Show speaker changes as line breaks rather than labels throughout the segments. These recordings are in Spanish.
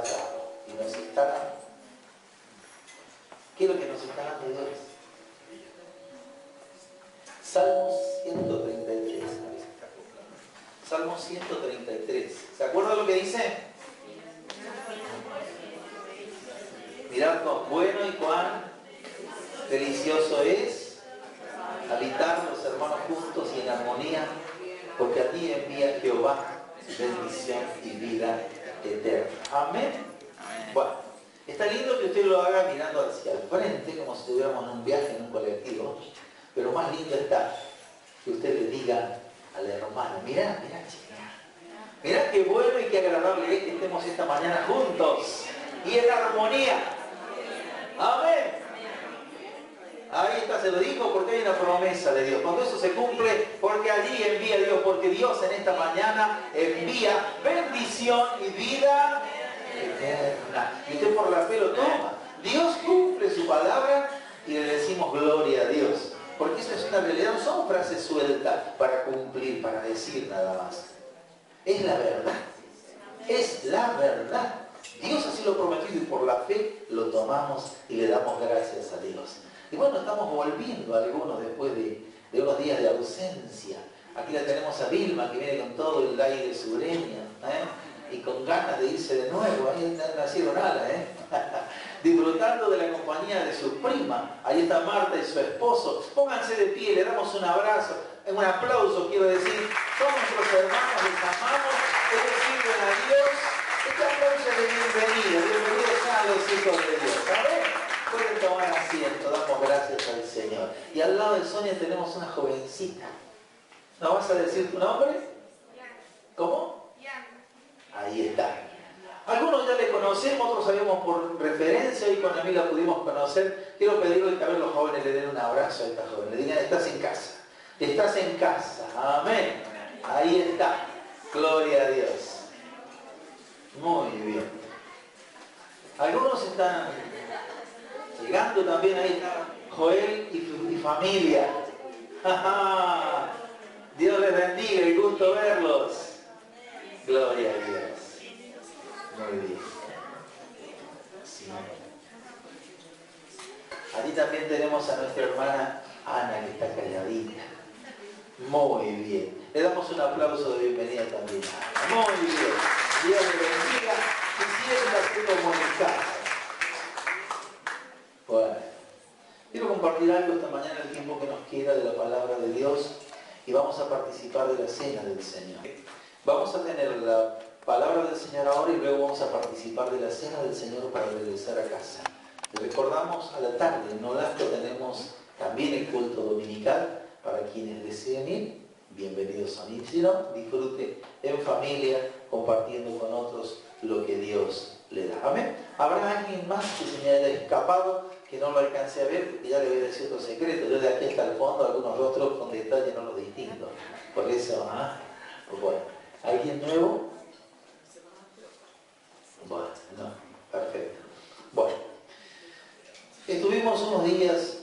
sacado y nos está... ¿Qué es lo que nos está dando Dios? Salmo 133. Salmo 133. ¿Se acuerdan lo que dice? Mirad cuán bueno y cuán delicioso es habitar los hermanos juntos y en armonía, porque a ti envía Jehová bendición y vida eterna. Amén. Bueno, está lindo que usted lo haga mirando hacia el frente, como si estuviéramos en un viaje en un colectivo, pero más lindo está que usted le diga al hermano: mirá, chica, mirá qué bueno y qué agradable es que estemos esta mañana juntos y en armonía. Amén. Ahí está, se lo dijo porque hay una promesa de Dios. Cuando eso se cumple, porque allí envía Dios, porque Dios en esta mañana envía bendición y vida eterna. Y usted por la fe lo toma. Dios cumple su palabra y le decimos gloria a Dios. Porque eso es una realidad, no son frases sueltas para cumplir, para decir nada más. Es la verdad. Es la verdad. Dios así lo prometió y por la fe lo tomamos y le damos gracias a Dios. Y bueno, estamos volviendo algunos después de unos días de ausencia. Aquí la tenemos a Vilma, que viene con todo el aire sureño, y con ganas de irse de nuevo. Ahí nacieron alas, disfrutando de la compañía de su prima. Ahí está Marta y su esposo. Pónganse de pie, le damos un abrazo, un aplauso, quiero decir. Son nuestros hermanos, les amamos, ellos sirven a Dios. Este aplauso es de bienvenida. Bienvenidos a los hijos de Dios. ¿Sabes? Pueden tomar asiento, damos gracias al Señor. Y al lado de Sonia tenemos una jovencita. ¿No vas a decir tu nombre? ¿Cómo? Ahí está. Algunos ya le conocemos, otros sabemos por referencia, y con Emil la pudimos conocer. Quiero pedirle que a ver los jóvenes le den un abrazo a esta joven. Le digan: estás en casa. Estás en casa. Amén. Ahí está. Gloria a Dios. Muy bien. Algunos están llegando también. Ahí está Joel y familia. Dios les bendiga, el gusto verlos. Gloria a Dios. Muy bien. Sí. Allí también tenemos a nuestra hermana Ana, que está calladita. Muy bien. Le damos un aplauso de bienvenida también. Muy bien. Dios le bendiga y siéntate como en casa. Bueno, quiero compartir algo esta mañana, el tiempo que nos queda de la palabra de Dios, y vamos a participar de la cena del Señor. Vamos a tener la palabra del Señor ahora y luego vamos a participar de la cena del Señor para regresar a casa. Y recordamos a la tarde, en Nolasco tenemos también el culto dominical. Para quienes deseen ir, bienvenidos son. Y si no, disfrute en familia, compartiendo con otros lo que Dios le da. Amén. ¿Habrá alguien más que se me haya escapado, que no lo alcance a ver? Porque ya le voy a decir otro secreto. Yo de aquí hasta el fondo, algunos rostros con detalle no los distingo. Por eso, pues bueno. ¿Alguien nuevo? Bueno, no. Perfecto. Bueno. Estuvimos unos días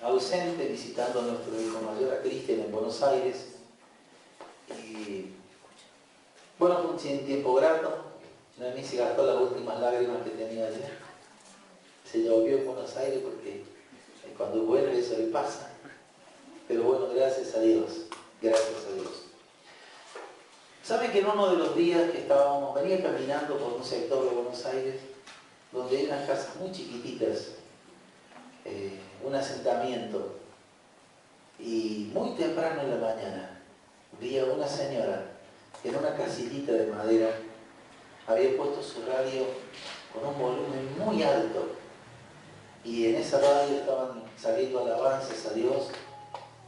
ausente visitando a nuestro hijo mayor, a Cristian, en Buenos Aires. Y bueno, fue un tiempo grato. Noemí se gastó las últimas lágrimas que tenía ayer. Se llovió en Buenos Aires porque cuando vuelve eso le pasa. Pero bueno, gracias a Dios. Gracias a Dios. ¿Saben que en uno de los días que venía caminando por un sector de Buenos Aires, donde hay unas casas muy chiquititas, un asentamiento, y muy temprano en la mañana vi a una señora en una casillita de madera, había puesto su radio con un volumen muy alto, y en esa radio estaban saliendo alabanzas a Dios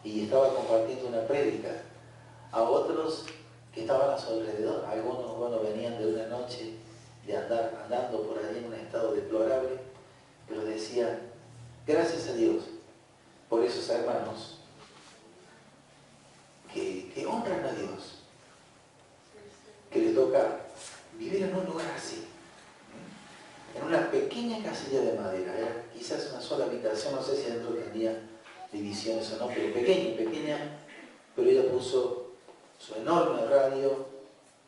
y estaba compartiendo una prédica. A otros que estaban a su alrededor, algunos venían de una noche de andando por allí en un estado deplorable, pero decían: gracias a Dios por esos hermanos que honran a Dios, que les toca vivir en un lugar así, en una pequeña casilla de madera, quizás una sola habitación, no sé si adentro tendría divisiones o no, pero pequeña, pero ella puso su enorme radio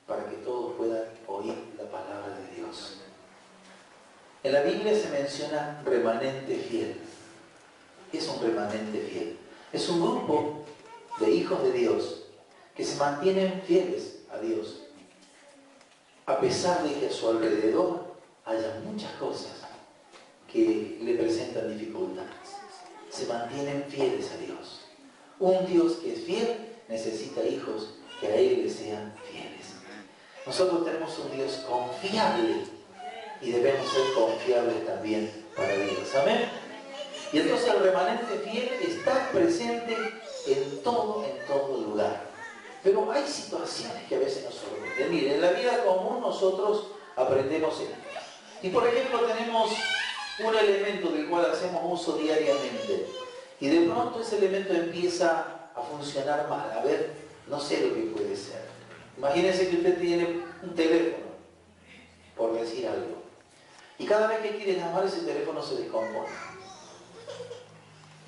para que todos puedan oír la palabra En la Biblia se menciona remanente fiel. ¿Qué es un remanente fiel? Es un grupo de hijos de Dios que se mantienen fieles a Dios, a pesar de que a su alrededor haya muchas cosas que le presentan dificultades. Se mantienen fieles a Dios. Un Dios que es fiel necesita hijos que a Él le sean fieles. Nosotros tenemos un Dios confiable y debemos ser confiables también para Dios. Amén. Y entonces el remanente fiel está presente en todo lugar. Pero hay situaciones que a veces nos sorprenden. Miren, en la vida común nosotros aprendemos esto. Y por ejemplo tenemos un elemento del cual hacemos uso diariamente. Y de pronto ese elemento empieza a funcionar mal. A ver, no sé lo que puede ser. Imagínense que usted tiene un teléfono, por decir algo. Y cada vez que quiere llamar ese teléfono se descompone.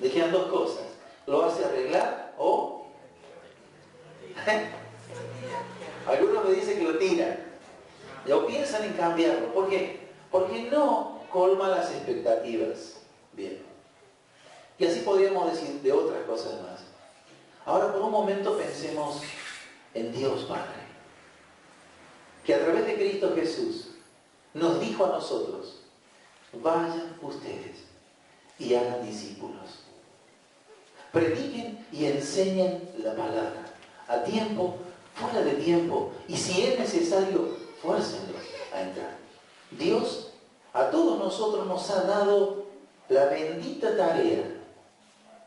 Le quedan dos cosas. Lo hace arreglar o... Algunos me dicen que lo tiran. O piensan en cambiarlo. ¿Por qué? Porque no colma las expectativas. Bien. Y así podríamos decir de otras cosas más. Ahora por un momento pensemos en Dios Padre, que a través de Cristo Jesús nos dijo a nosotros: vayan ustedes y hagan discípulos. Prediquen y enseñen la palabra, a tiempo, fuera de tiempo, y si es necesario, fuércenlos a entrar. Dios a todos nosotros nos ha dado la bendita tarea,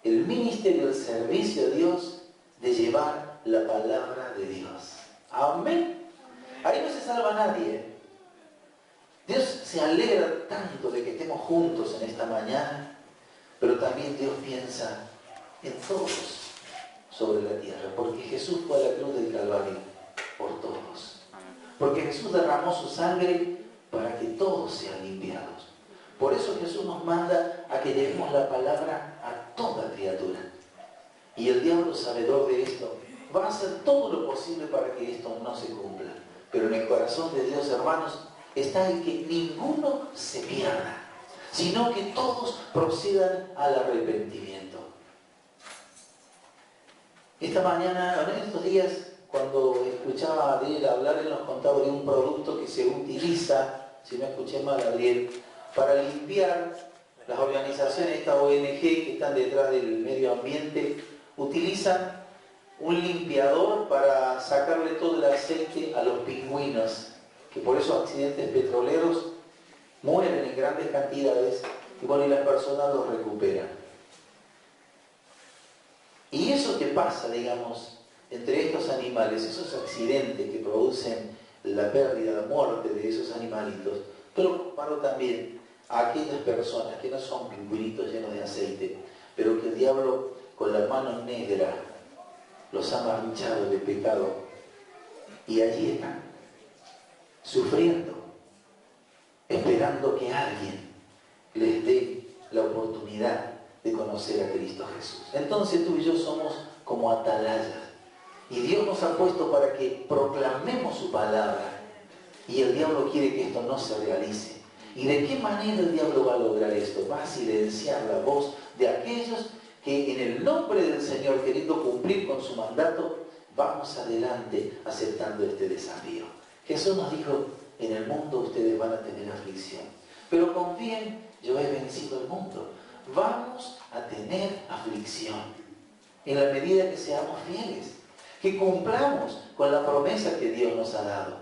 el ministerio, el servicio a Dios, de llevar la palabra de Dios. Amén. Ahí no se salva nadie. Dios se alegra tanto de que estemos juntos en esta mañana, pero también Dios piensa en todos sobre la tierra, porque Jesús fue a la cruz del Calvario por todos. Porque Jesús derramó su sangre para que todos sean limpiados. Por eso Jesús nos manda a que llevemos la palabra a toda criatura. Y el diablo, sabedor de esto, va a hacer todo lo posible para que esto no se cumpla. Pero en el corazón de Dios, hermanos, está el que ninguno se pierda, sino que todos procedan al arrepentimiento. Esta mañana, en estos días, cuando escuchaba a Adriel hablar, él nos contaba de un producto que se utiliza, si no escuché mal, Adriel, para limpiar. Las organizaciones, esta ONG que están detrás del medio ambiente, utilizan un limpiador para sacarle todo el aceite a los pingüinos, que por esos accidentes petroleros mueren en grandes cantidades y bueno, y las personas los recuperan. Y eso que pasa, digamos, entre estos animales, esos accidentes que producen la pérdida, la muerte de esos animalitos, pero lo comparo también a aquellas personas que no son pingüinitos llenos de aceite, pero que el diablo con la mano negra los ha manchado de pecado y allí están, sufriendo, esperando que alguien les dé la oportunidad de conocer a Cristo Jesús. Entonces tú y yo somos como atalayas y Dios nos ha puesto para que proclamemos su palabra y el diablo quiere que esto no se realice. ¿Y de qué manera el diablo va a lograr esto? Va a silenciar la voz de aquellos que en el nombre del Señor, queriendo cumplir con su mandato, vamos adelante aceptando este desafío. Jesús nos dijo: en el mundo ustedes van a tener aflicción, pero confíen, yo he vencido el mundo. Vamos a tener aflicción en la medida que seamos fieles, que cumplamos con la promesa que Dios nos ha dado,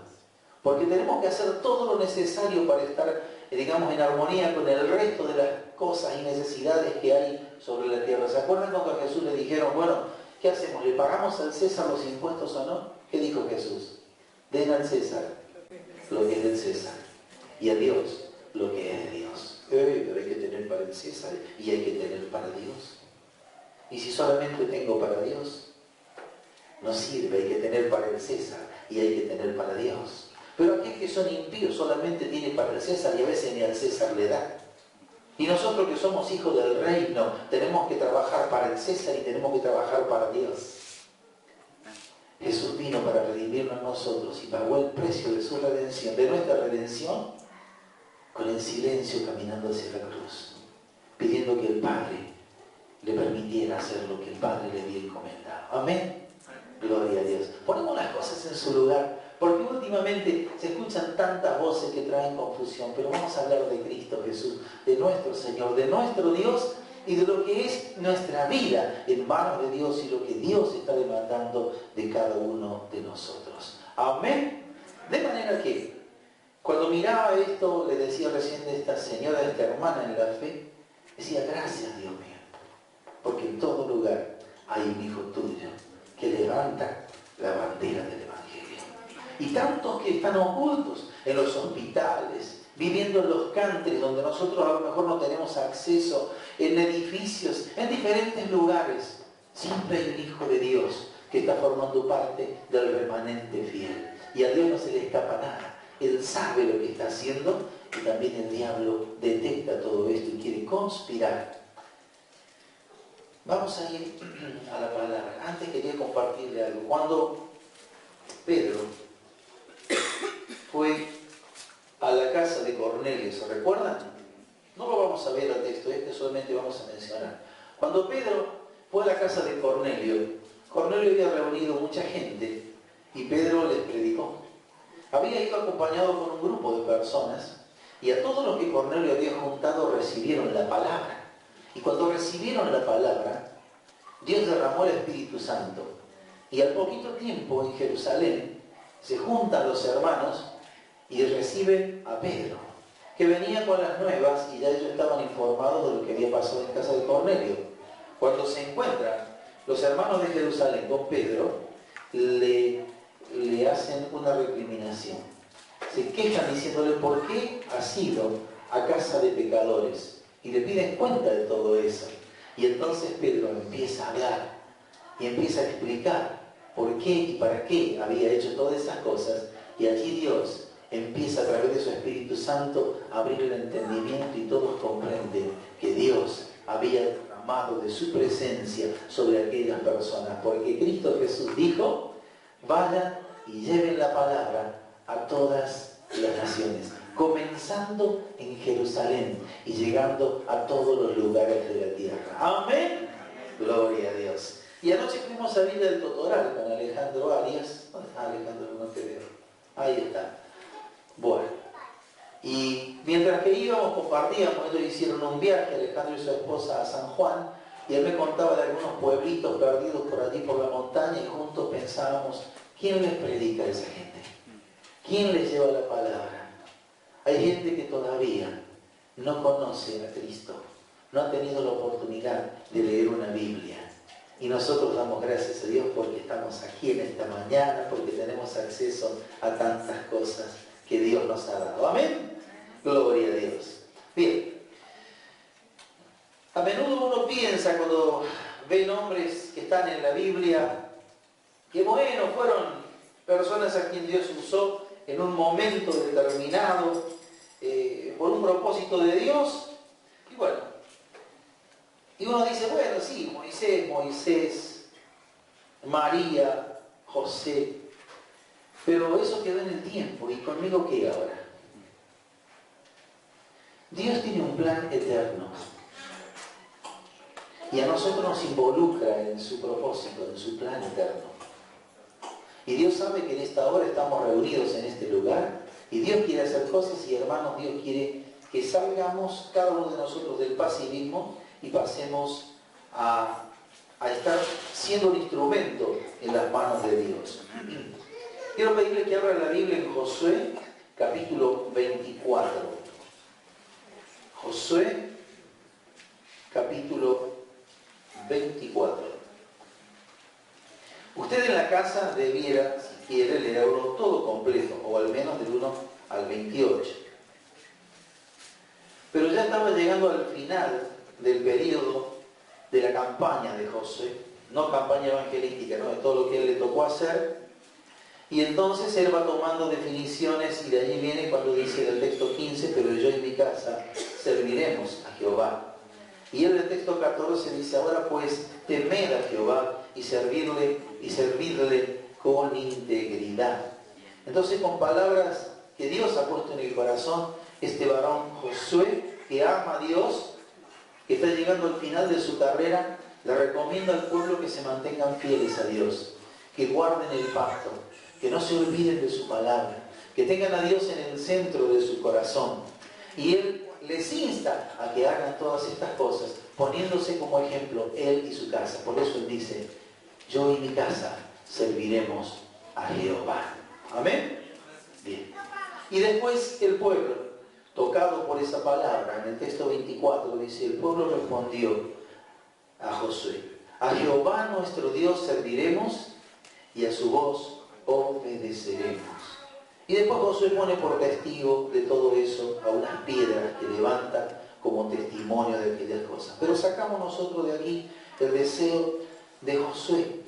porque tenemos que hacer todo lo necesario para estar, digamos, en armonía con el resto de las cosas y necesidades que hay sobre la tierra. ¿Se acuerdan cuando a Jesús le dijeron: bueno, ¿qué hacemos? ¿Le pagamos al César los impuestos o no? ¿Qué dijo Jesús? Den al César lo que es del César y a Dios lo que es de Dios. Pero hay que tener para el César y hay que tener para Dios. Y si solamente tengo para Dios, no sirve, hay que tener para el César y hay que tener para Dios. Pero aquellos que son impíos solamente tienen para el César y a veces ni al César le da. Y nosotros que somos hijos del reino tenemos que trabajar para el César y tenemos que trabajar para Dios. Jesús vino para redimirnos a nosotros y pagó el precio de su redención, de nuestra redención, con el silencio caminando hacia la cruz, pidiendo que el Padre le permitiera hacer lo que el Padre le había encomendado. Amén. Gloria a Dios. Ponemos las cosas en su lugar, porque últimamente se escuchan tantas voces que traen confusión, pero vamos a hablar de Cristo Jesús, de nuestro Señor, de nuestro Dios y de lo que es nuestra vida en manos de Dios y lo que Dios está demandando de cada uno de nosotros. Amén. De manera que cuando miraba esto, le decía recién de esta señora, de esta hermana en la fe, decía, gracias Dios mío, porque en todo lugar hay un hijo tuyo que levanta la bandera del Evangelio. Y tantos que están ocultos en los hospitales, viviendo en los countries donde nosotros a lo mejor no tenemos acceso, en edificios, en diferentes lugares, siempre hay un hijo de Dios que está formando parte del remanente fiel. Y a Dios no se le escapa nada. Él sabe lo que está haciendo y también el diablo detecta todo esto y quiere conspirar. Vamos a ir a la palabra. Antes quería compartirle algo. Cuando Pedro fue a la casa de Cornelio, ¿se recuerdan? No lo vamos a ver al texto solamente vamos a mencionar. Cuando Pedro fue a la casa de Cornelio, Cornelio había reunido mucha gente y Pedro les predicó. Había ido acompañado por un grupo de personas y a todos los que Cornelio había juntado recibieron la palabra. Y cuando recibieron la palabra, Dios derramó el Espíritu Santo. Y al poquito tiempo en Jerusalén se juntan los hermanos y reciben a Pedro, que venía con las nuevas y ya ellos estaban informados de lo que había pasado en casa de Cornelio. Cuando se encuentran los hermanos de Jerusalén con Pedro, le hacen una recriminación. Se quejan diciéndole, ¿por qué has ido a casa de pecadores? Y le piden cuenta de todo eso. Y entonces Pedro empieza a hablar y empieza a explicar por qué y para qué había hecho todas esas cosas. Y allí Dios empieza a través de su Espíritu Santo a abrir el entendimiento y todos comprenden que Dios había derramado de su presencia sobre aquellas personas. Porque Cristo Jesús dijo, vayan y lleven la palabra a todas las naciones, comenzando en Jerusalén y llegando a todos los lugares de la tierra. Amén. Gloria a Dios. Y anoche fuimos a Villa del Totoral con Alejandro Arias. ¿Dónde está Alejandro? No te veo. Ahí está. Bueno. Y mientras que íbamos, compartíamos, ellos hicieron un viaje, Alejandro y su esposa, a San Juan, y él me contaba de algunos pueblitos perdidos por allí por la montaña, y juntos pensábamos, ¿quién les predica a esa gente? ¿Quién les lleva la palabra? Hay gente que todavía no conoce a Cristo, no ha tenido la oportunidad de leer una Biblia. Y nosotros damos gracias a Dios porque estamos aquí en esta mañana, porque tenemos acceso a tantas cosas que Dios nos ha dado. Amén. Gloria a Dios. Bien. A menudo uno piensa cuando ve nombres que están en la Biblia, que bueno, fueron personas a quien Dios usó en un momento determinado, por un propósito de Dios, y bueno, y uno dice, bueno, sí, Moisés, María, José, pero eso quedó en el tiempo, ¿y conmigo qué ahora? Dios tiene un plan eterno, y a nosotros nos involucra en su propósito, en su plan eterno. Y Dios sabe que en esta hora estamos reunidos en este lugar, y Dios quiere hacer cosas, y hermanos, Dios quiere que salgamos cada uno de nosotros del pasivismo y pasemos a estar siendo un instrumento en las manos de Dios. Quiero pedirle que abra la Biblia en Josué, capítulo 24. Josué, capítulo 24. Usted en la casa debiera, si quiere, leerlo todo completo, o al menos del 1 al 28. Pero ya estaba llegando al final del periodo de la campaña de Josué, no campaña evangelística, ¿no? De todo lo que él le tocó hacer. Y entonces él va tomando definiciones, y de allí viene cuando dice en el texto 15, pero yo y mi casa serviremos a Jehová. Y en el texto 14 dice, ahora pues temed a Jehová y servirle con integridad. Entonces, con palabras que Dios ha puesto en el corazón este varón Josué, que ama a Dios, que está llegando al final de su carrera. Le recomiendo al pueblo que se mantengan fieles a Dios, que guarden el pacto, que no se olviden de su palabra, que tengan a Dios en el centro de su corazón. Y Él les insta a que hagan todas estas cosas, poniéndose como ejemplo Él y su casa. Por eso Él dice, yo y mi casa serviremos a Jehová. Amén. Bien. Y después el pueblo, tocado por esa palabra, en el texto 24 dice, el pueblo respondió a Josué, a Jehová nuestro Dios serviremos y a su voz obedeceremos. Y después Josué pone por testigo de todo eso a unas piedras que levanta como testimonio de aquellas cosas. Pero sacamos nosotros de aquí el deseo de Josué,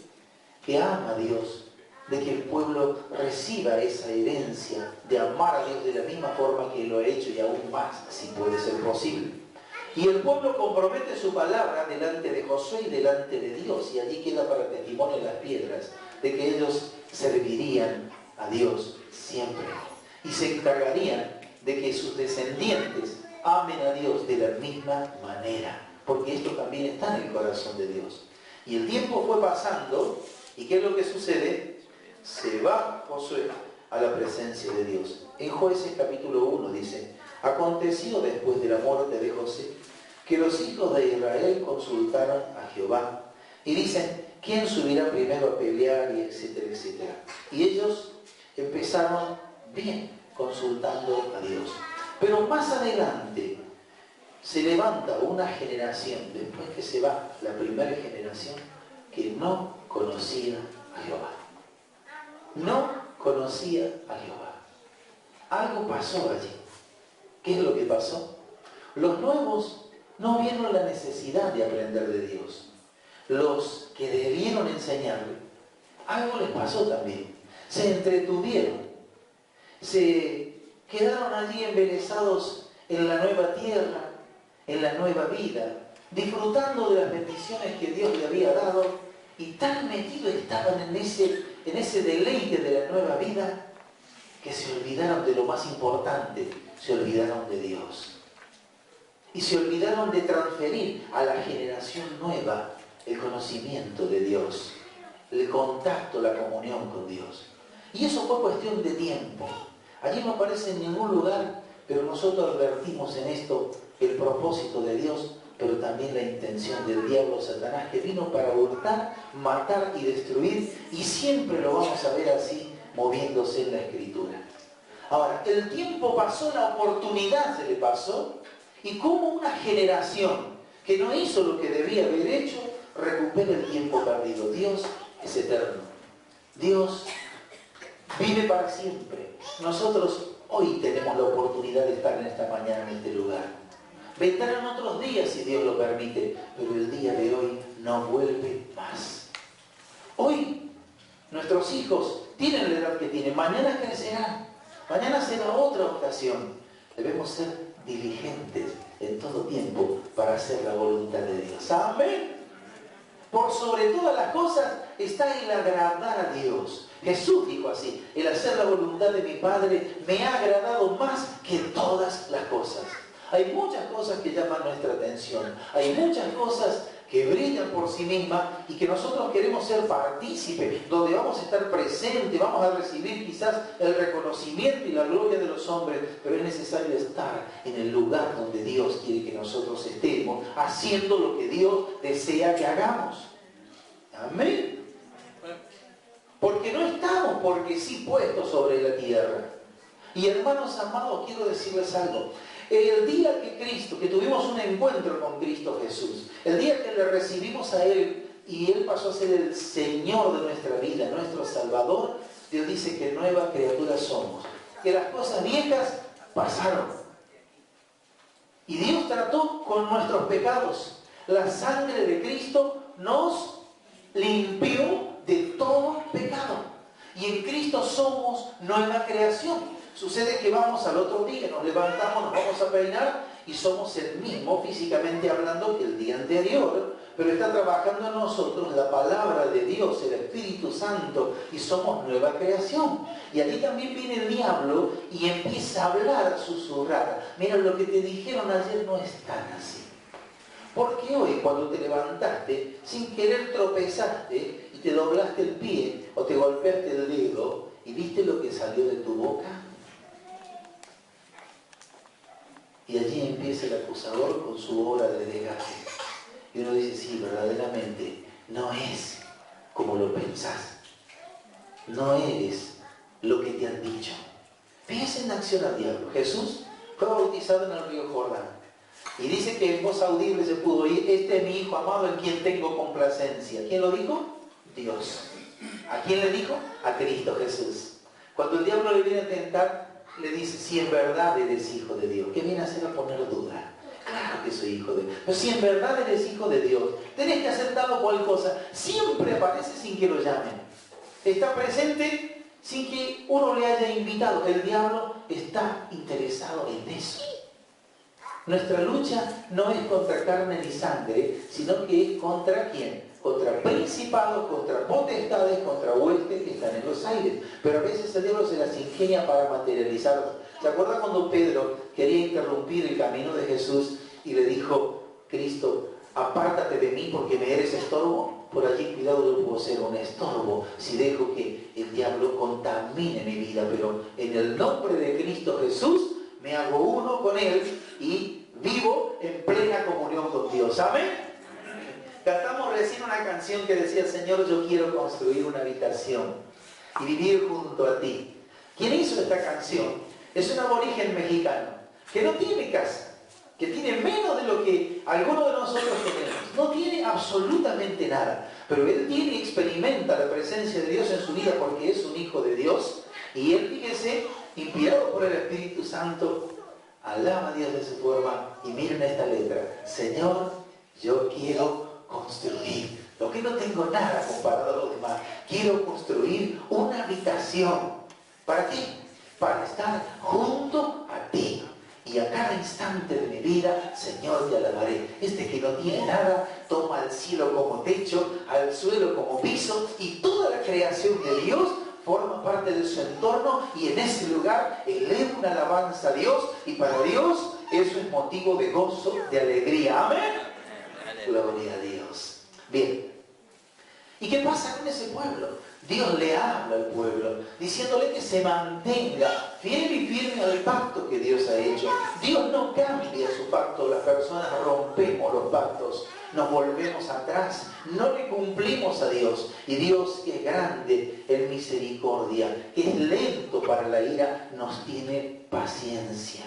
que ama a Dios, de que el pueblo reciba esa herencia de amar a Dios de la misma forma que lo ha hecho y aún más, si puede ser posible. Y el pueblo compromete su palabra delante de Josué y delante de Dios, y allí queda para testimonio las piedras de que ellos servirían a Dios siempre y se encargarían de que sus descendientes amen a Dios de la misma manera, porque esto también está en el corazón de Dios. Y el tiempo fue pasando, ¿y qué es lo que sucede? Se va Josué a la presencia de Dios. En Jueces capítulo 1 dice, aconteció después de la muerte de José que los hijos de Israel consultaron a Jehová y dicen, ¿quién subirá primero a pelear? Y etcétera, etcétera. Y ellos empezaron bien consultando a Dios. Pero más adelante se levanta una generación, después que se va la primera generación, que no conocía a Jehová. No conocía a Jehová. Algo pasó allí. ¿Qué es lo que pasó? Los nuevos no vieron la necesidad de aprender de Dios. Los que debieron enseñarle, algo les pasó también. Se entretuvieron. Se quedaron allí embelesados en la nueva tierra, en la nueva vida, disfrutando de las bendiciones que Dios le había dado, y tan metidos estaban en ese deleite de la nueva vida, que se olvidaron de lo más importante, se olvidaron de Dios. Y se olvidaron de transferir a la generación nueva el conocimiento de Dios, el contacto, la comunión con Dios. Y eso fue cuestión de tiempo. Allí no aparece en ningún lugar, pero nosotros advertimos en esto el propósito de Dios, pero también la intención del diablo Satanás, que vino para hurtar, matar y destruir, y siempre lo vamos a ver así, moviéndose en la Escritura. Ahora, el tiempo pasó, la oportunidad se le pasó, y como una generación que no hizo lo que debía haber hecho, recupera el tiempo perdido. Dios es eterno. Dios vive para siempre. Nosotros hoy tenemos la oportunidad de estar en esta mañana en este lugar. Vendrán otros días si Dios lo permite, pero el día de hoy no vuelve más. Hoy nuestros hijos tienen la edad que tienen, mañana crecerán, mañana será otra ocasión. Debemos ser diligentes en todo tiempo para hacer la voluntad de Dios. Amén. Por sobre todas las cosas está el agradar a Dios. Jesús dijo así, el hacer la voluntad de mi Padre me ha agradado más que todas las cosas. Hay muchas cosas que llaman nuestra atención, hay muchas cosas que brillan por sí mismas y que nosotros queremos ser partícipes, donde vamos a estar presentes, vamos a recibir quizás el reconocimiento y la gloria de los hombres, pero es necesario estar en el lugar donde Dios quiere que nosotros estemos, haciendo lo que Dios desea que hagamos. Amén. Porque no estamos porque sí puestos sobre la tierra. Y hermanos amados, quiero decirles algo. El día que tuvimos un encuentro con Cristo Jesús, el día que le recibimos a Él y Él pasó a ser el Señor de nuestra vida, nuestro Salvador, Dios dice que nueva criatura somos, que las cosas viejas pasaron. Y Dios trató con nuestros pecados. La sangre de Cristo nos limpió de todo pecado. Y en Cristo somos nueva creación. Sucede que vamos al otro día, nos levantamos, nos vamos a peinar y somos el mismo físicamente hablando que el día anterior, pero está trabajando en nosotros la palabra de Dios, el Espíritu Santo, y somos nueva creación. Y allí también viene el diablo y empieza a hablar, a susurrar. Mira, lo que te dijeron ayer no es tan así. Porque hoy cuando te levantaste, sin querer tropezaste y te doblaste el pie o te golpeaste el dedo y viste lo que salió de tu boca. Y allí empieza el acusador con su obra de desgaste. Y uno dice, sí, verdaderamente, no es como lo pensás. No eres lo que te han dicho. Fíjense en acción al diablo. Jesús fue bautizado en el río Jordán. Y dice que en voz audible se pudo oír, este es mi Hijo amado en quien tengo complacencia. ¿Quién lo dijo? Dios. ¿A quién le dijo? A Cristo Jesús. Cuando el diablo le viene a tentar, le dice, si en verdad eres hijo de Dios. ¿Qué viene a hacer? A poner duda. Claro que soy hijo de Dios. Pero si en verdad eres hijo de Dios, tenés que hacer tal o cual cosa. Siempre aparece sin que lo llamen. Está presente sin que uno le haya invitado. El diablo está interesado en eso. Nuestra lucha no es contra carne ni sangre, sino que es contra ¿quién? Contra principados, contra potestades, contra huestes que están en los aires. Pero a veces el diablo se las ingenia para materializarlos. ¿Se acuerdan cuando Pedro quería interrumpir el camino de Jesús y le dijo, Cristo, apártate de mí porque me eres estorbo? Por allí, cuidado, yo puedo ser un estorbo si dejo que el diablo contamine mi vida. Pero en el nombre de Cristo Jesús, me hago uno con Él y vivo en plena comunión con Dios. ¿Amén? Cantamos recién una canción que decía, Señor, yo quiero construir una habitación y vivir junto a ti. ¿Quién hizo esta canción? Es un aborigen mexicano que no tiene casa, que tiene menos de lo que algunos de nosotros tenemos. No tiene absolutamente nada, pero él tiene y experimenta la presencia de Dios en su vida porque es un hijo de Dios. Y él, fíjese, inspirado por el Espíritu Santo, alaba a Dios de su forma y miren esta letra. Señor, yo quiero construir, lo que no tengo nada comparado a los demás, quiero construir una habitación. ¿Para qué? Para estar junto a ti. Y a cada instante de mi vida, Señor, te alabaré. Este que no tiene nada, toma al cielo como techo, al suelo como piso, y toda la creación de Dios forma parte de su entorno, y en ese lugar eleva una alabanza a Dios, y para Dios eso es motivo de gozo, de alegría. Amén. Gloria a Dios. Bien. ¿Y qué pasa con ese pueblo? Dios le habla al pueblo, diciéndole que se mantenga fiel y firme al pacto que Dios ha hecho. Dios no cambia su pacto, las personas rompemos los pactos, nos volvemos atrás, no le cumplimos a Dios. Y Dios, que es grande en misericordia, que es lento para la ira, nos tiene paciencia.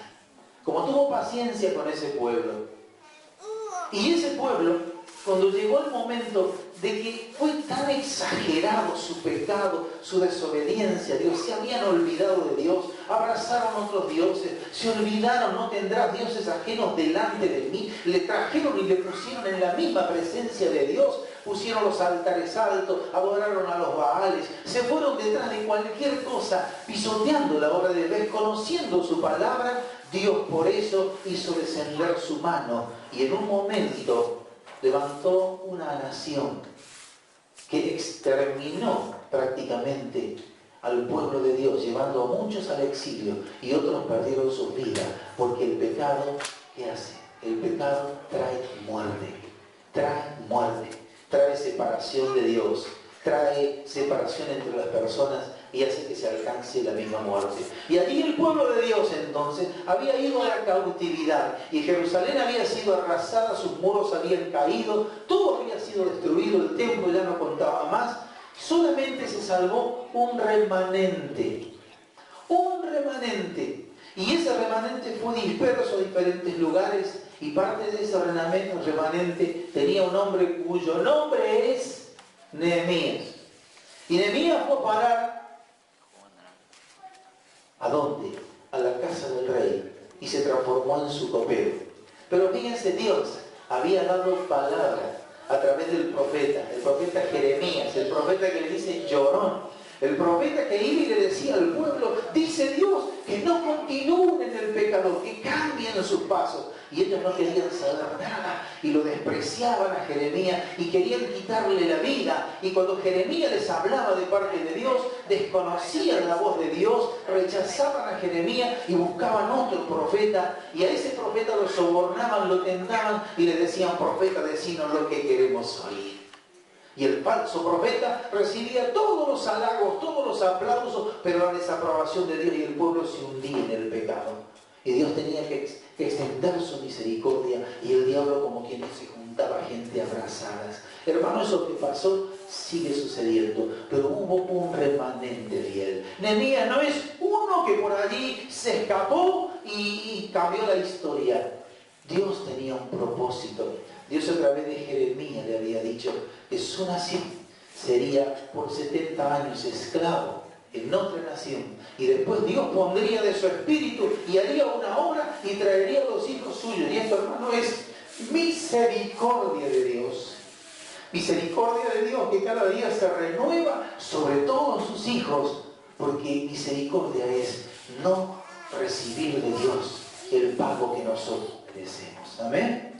Como tuvo paciencia con ese pueblo. Y ese pueblo, cuando llegó el momento de que fue tan exagerado su pecado, su desobediencia a Dios, se habían olvidado de Dios, abrazaron otros dioses, se olvidaron, no tendrás dioses ajenos delante de mí, le trajeron y le pusieron en la misma presencia de Dios, pusieron los altares altos, adoraron a los Baales, se fueron detrás de cualquier cosa, pisoteando la obra de Dios, desconociendo su palabra. Dios por eso hizo descender su mano y en un momento levantó una nación que exterminó prácticamente al pueblo de Dios, llevando a muchos al exilio y otros perdieron sus vidas, porque el pecado, ¿qué hace? El pecado trae muerte, trae separación de Dios, trae separación entre las personas y hace que se alcance la misma muerte. Y allí el pueblo de Dios entonces había ido a la cautividad y Jerusalén había sido arrasada, sus muros habían caído, todo había sido destruido, el templo ya no contaba más, solamente se salvó un remanente. Y ese remanente fue disperso a diferentes lugares y parte de ese remanente tenía un hombre cuyo nombre es Nehemías. Y Nehemías fue a parar ¿a dónde? A la casa del rey y se transformó en su copero. Pero fíjense, Dios había dado palabra a través del profeta, el profeta Jeremías, el profeta que le dice llorón, el profeta que iba y le decía al pueblo, dice Dios que no continúen en el pecado, que cambien sus pasos. Y ellos no querían saber nada y lo despreciaban a Jeremías y querían quitarle la vida. Y cuando Jeremías les hablaba de parte de Dios, desconocían la voz de Dios, rechazaban a Jeremías y buscaban otro profeta. Y a ese profeta lo sobornaban, lo tentaban y le decían: profeta, decinos lo que queremos oír. Y el falso profeta recibía todos los halagos, todos los aplausos, pero la desaprobación de Dios, y el pueblo se hundía en el pecado. Y Dios tenía que extender su misericordia, y el diablo, como quien se juntaba gente abrazadas. Hermano, eso que pasó sigue sucediendo, pero hubo un remanente fiel. Nehemías no es uno que por allí se escapó y cambió la historia. Dios tenía un propósito. Dios, a través de Jeremías, le había dicho que su nación sería por 70 años esclavo en otra nación, y después Dios pondría de su espíritu y haría una obra y traería a los hijos suyos. Y esto, hermano, es misericordia de Dios. Misericordia de Dios que cada día se renueva sobre todos sus hijos, porque misericordia es no recibir de Dios el pago que nosotros merecemos. Amén.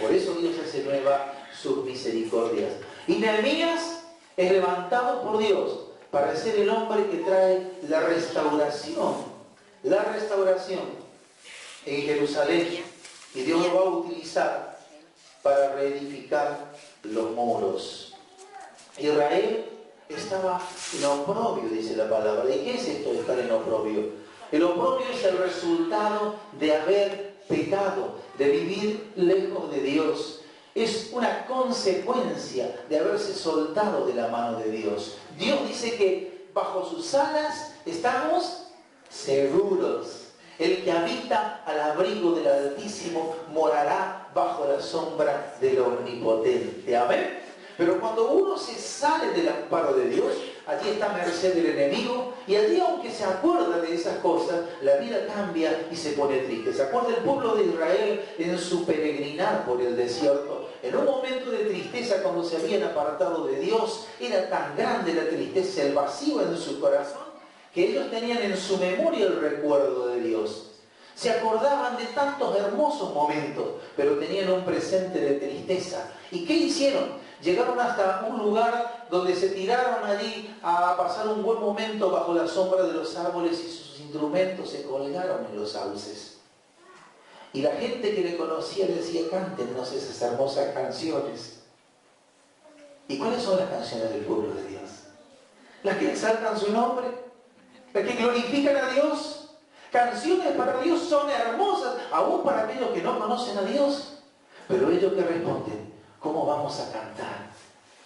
Por eso Dios hace nueva sus misericordias. Y Nehemías es levantado por Dios para ser el hombre que trae la restauración en Jerusalén. Y Dios lo va a utilizar para reedificar los muros. Israel estaba en oprobio, dice la palabra. ¿Y qué es esto de estar en oprobio? El oprobio es el resultado de haber pecado, de vivir lejos de Dios. Es una consecuencia de haberse soltado de la mano de Dios. Dios dice que bajo sus alas estamos seguros. El que habita al abrigo del Altísimo morará bajo la sombra del Omnipotente. Amén. Pero cuando uno se sale del amparo de Dios, allí está a merced del enemigo, y allí, aunque se acuerda de esas cosas, la vida cambia y se pone triste. ¿Se acuerda el pueblo de Israel en su peregrinar por el desierto? En un momento de tristeza, cuando se habían apartado de Dios, era tan grande la tristeza, el vacío en su corazón, que ellos tenían en su memoria el recuerdo de Dios. Se acordaban de tantos hermosos momentos, pero tenían un presente de tristeza. ¿Y qué hicieron? Llegaron hasta un lugar donde se tiraron allí a pasar un buen momento bajo la sombra de los árboles, y sus instrumentos se colgaron en los sauces. Y la gente que le conocía le decía: cántenos esas hermosas canciones. ¿Y cuáles son las canciones del pueblo de Dios? Las que exaltan su nombre, las que glorifican a Dios. Canciones para Dios son hermosas, aún para aquellos que no conocen a Dios. Pero ellos que responden: ¿cómo vamos a cantar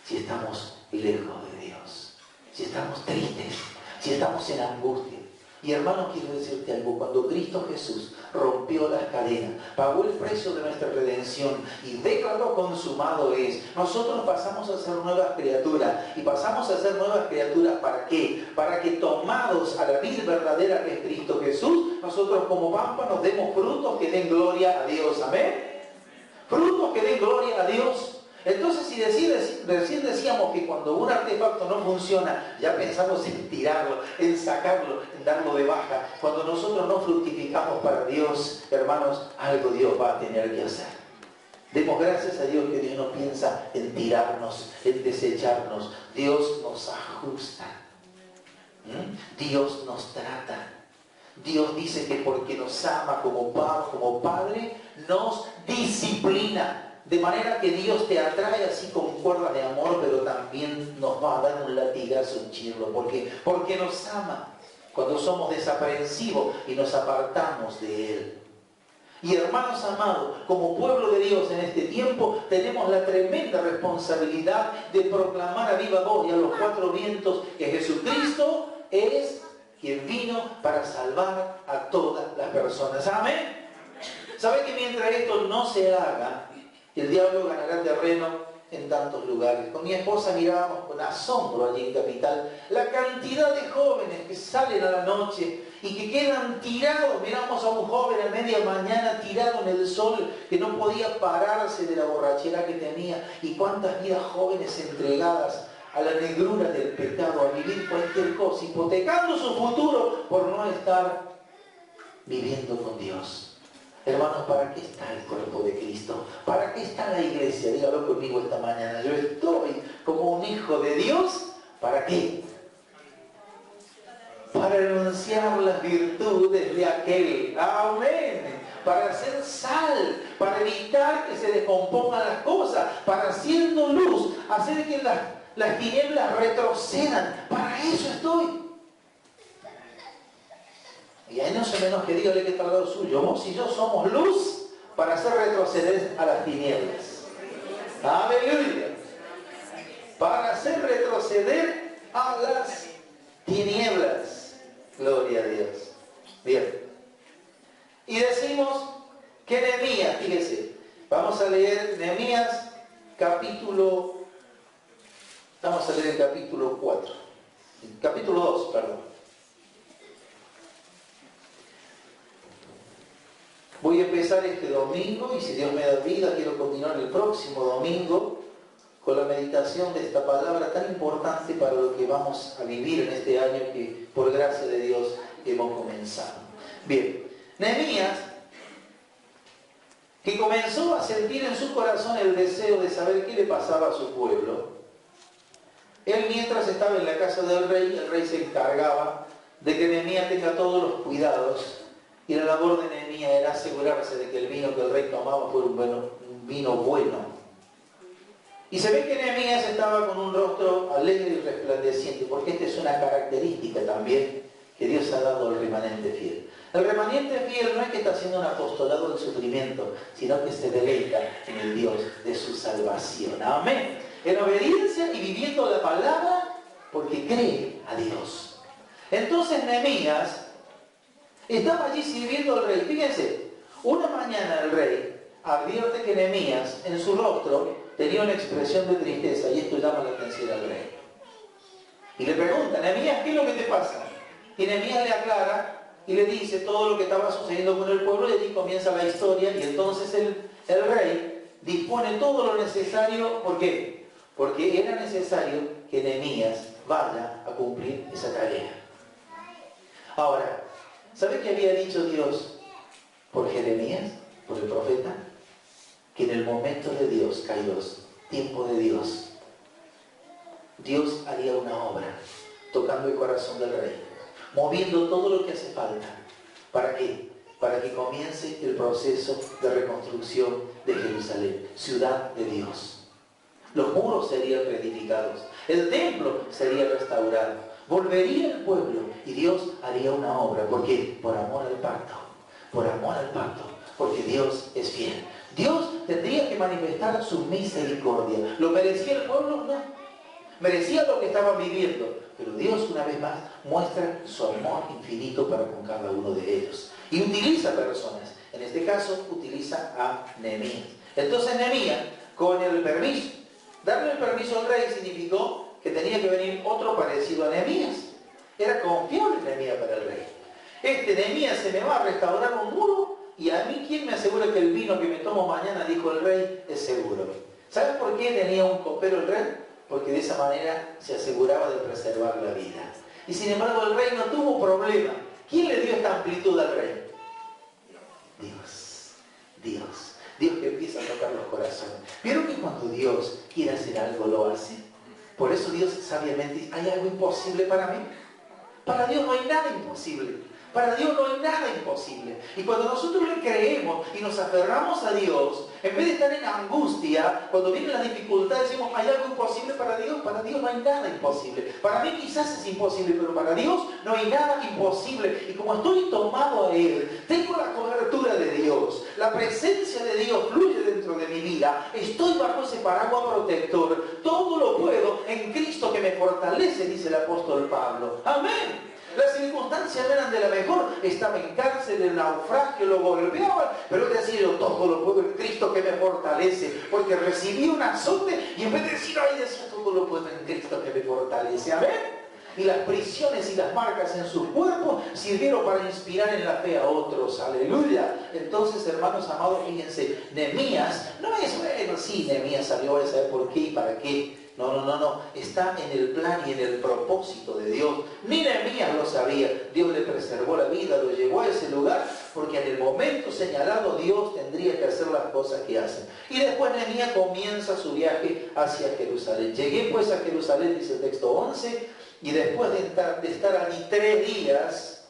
si estamos lejos de Dios? Si estamos tristes, si estamos en angustia. Y hermano, quiero decirte algo: cuando Cristo Jesús rompió las cadenas, pagó el precio de nuestra redención y declaró consumado es, nosotros pasamos a ser nuevas criaturas. ¿Y pasamos a ser nuevas criaturas para qué? Para que, tomados a la vid verdadera que es Cristo Jesús, nosotros como pámpanos demos frutos que den gloria a Dios. Amén. Frutos que den gloria a Dios. Entonces, si recién decíamos que cuando un artefacto no funciona, ya pensamos en tirarlo, en sacarlo, en darlo de baja. Cuando nosotros no fructificamos para Dios, hermanos, algo Dios va a tener que hacer. Demos gracias a Dios que Dios no piensa en tirarnos, en desecharnos. Dios nos ajusta. Dios nos trata. Dios dice que porque nos ama como Padre, nos disciplina. De manera que Dios te atrae así con cuerdas de amor, pero también nos va a dar un latigazo, un chirlo. ¿Por qué? Porque nos ama cuando somos desaprensivos y nos apartamos de Él. Y hermanos amados, como pueblo de Dios en este tiempo, tenemos la tremenda responsabilidad de proclamar a viva voz y a los cuatro vientos que Jesucristo es quien vino para salvar a todas las personas. Amén. ¿Sabe que mientras esto no se haga, el diablo ganará terreno en tantos lugares? Con mi esposa mirábamos con asombro allí en Capital la cantidad de jóvenes que salen a la noche y que quedan tirados. Miramos a un joven a media mañana tirado en el sol, que no podía pararse de la borrachera que tenía. Y cuántas vidas jóvenes entregadas a la negrura del pecado, a vivir cualquier cosa, hipotecando su futuro por no estar viviendo con Dios. Hermanos, ¿para qué está el cuerpo de Cristo? ¿Para qué está la iglesia? Dígalo conmigo esta mañana. Yo estoy como un hijo de Dios. ¿Para qué? Para anunciar las virtudes de aquel. Amén. Para hacer sal, para evitar que se descompongan las cosas, para haciendo luz, hacer que las tinieblas retrocedan. Para eso estoy. Y ahí no se me enoje, dígale que está al lado suyo. Vos y yo somos luz para hacer retroceder a las tinieblas. Aleluya. Para hacer retroceder a las tinieblas. Gloria a Dios. Bien. Y decimos que Nehemías, fíjese, vamos a leer Nehemías capítulo 4. Capítulo 2, perdón. Voy a empezar este domingo y si Dios me da vida quiero continuar el próximo domingo con la meditación de esta palabra tan importante para lo que vamos a vivir en este año que por gracia de Dios hemos comenzado. Bien, Nehemías, que comenzó a sentir en su corazón el deseo de saber qué le pasaba a su pueblo, él mientras estaba en la casa del rey, el rey se encargaba de que Nehemías tenga todos los cuidados. Y la labor de Nehemías era asegurarse de que el vino que el rey tomaba fuera un vino bueno. Y se ve que Nehemías estaba con un rostro alegre y resplandeciente, porque esta es una característica también que Dios ha dado al remanente fiel. El remanente fiel no es que está haciendo un apostolado del sufrimiento, sino que se deleita en el Dios de su salvación. Amén. En obediencia y viviendo la palabra porque cree a Dios. Entonces Nehemías estaba allí sirviendo al rey. Fíjense, una mañana el rey advierte que Nehemías en su rostro tenía una expresión de tristeza y esto llama la atención al rey. Y le pregunta, Nehemías, ¿qué es lo que te pasa? Y Nehemías le aclara y le dice todo lo que estaba sucediendo con el pueblo y allí comienza la historia y entonces el rey dispone todo lo necesario. ¿Por qué? Porque era necesario que Nehemías vaya a cumplir esa tarea. Ahora, ¿sabe qué había dicho Dios por Jeremías, por el profeta? Que en el momento de Dios, Kairos, tiempo de Dios, Dios haría una obra, tocando el corazón del rey, moviendo todo lo que hace falta. ¿Para qué? Para que comience el proceso de reconstrucción de Jerusalén, ciudad de Dios. Los muros serían reedificados, el templo sería restaurado, volvería el pueblo y Dios haría una obra. ¿Por qué? Por amor al pacto. Por amor al pacto. Porque Dios es fiel. Dios tendría que manifestar su misericordia. ¿Lo merecía el pueblo? No. Merecía lo que estaban viviendo. Pero Dios una vez más muestra su amor infinito para con cada uno de ellos. Y utiliza personas. En este caso utiliza a Nehemías. Entonces Nehemías, con el permiso, darle el permiso al rey significó que tenía que venir otro parecido a Nehemías. Era confiable Nehemías para el rey. Nehemías se me va a restaurar un muro y a mí, ¿quién me asegura que el vino que me tomo mañana, dijo el rey, es seguro? ¿Sabes por qué tenía un copero el rey? Porque de esa manera se aseguraba de preservar la vida. Y sin embargo el rey no tuvo problema. ¿Quién le dio esta amplitud al rey? Dios que empieza a tocar los corazones. ¿Vieron que cuando Dios quiere hacer algo lo hace? Por eso Dios sabiamente dice, ¿hay algo imposible para mí? Para Dios no hay nada imposible. Para Dios no hay nada imposible. Y cuando nosotros le creemos y nos aferramos a Dios, en vez de estar en angustia, cuando vienen las dificultades decimos, ¿hay algo imposible para Dios? Para Dios no hay nada imposible. Para mí quizás es imposible, pero para Dios no hay nada imposible. Y como estoy tomado a Él, tengo la cobertura de Dios, la presencia de Dios fluye dentro de mi vida, estoy bajo ese paraguas protector, todo lo puedo en Cristo que me fortalece, dice el apóstol Pablo. Amén. Las circunstancias no eran de la mejor, estaba en cárcel, el naufragio, lo golpeaban, pero él decía, yo todo lo puedo en Cristo que me fortalece, porque recibí un azote y en vez de decir, ay, decía, todo lo puedo en Cristo que me fortalece. Amén. Y las prisiones y las marcas en su cuerpo sirvieron para inspirar en la fe a otros. Aleluya. Entonces, hermanos amados, fíjense, Nehemías no es, bueno, sí, Nehemías salió a saber por qué y para qué. No, no, no, no. Está en el plan y en el propósito de Dios. Ni Nehemías lo sabía. Dios le preservó la vida, lo llevó a ese lugar, porque en el momento señalado Dios tendría que hacer las cosas que hacen. Y después Nehemías comienza su viaje hacia Jerusalén. Llegué pues a Jerusalén, dice el texto 11, y después de estar allí 3 días,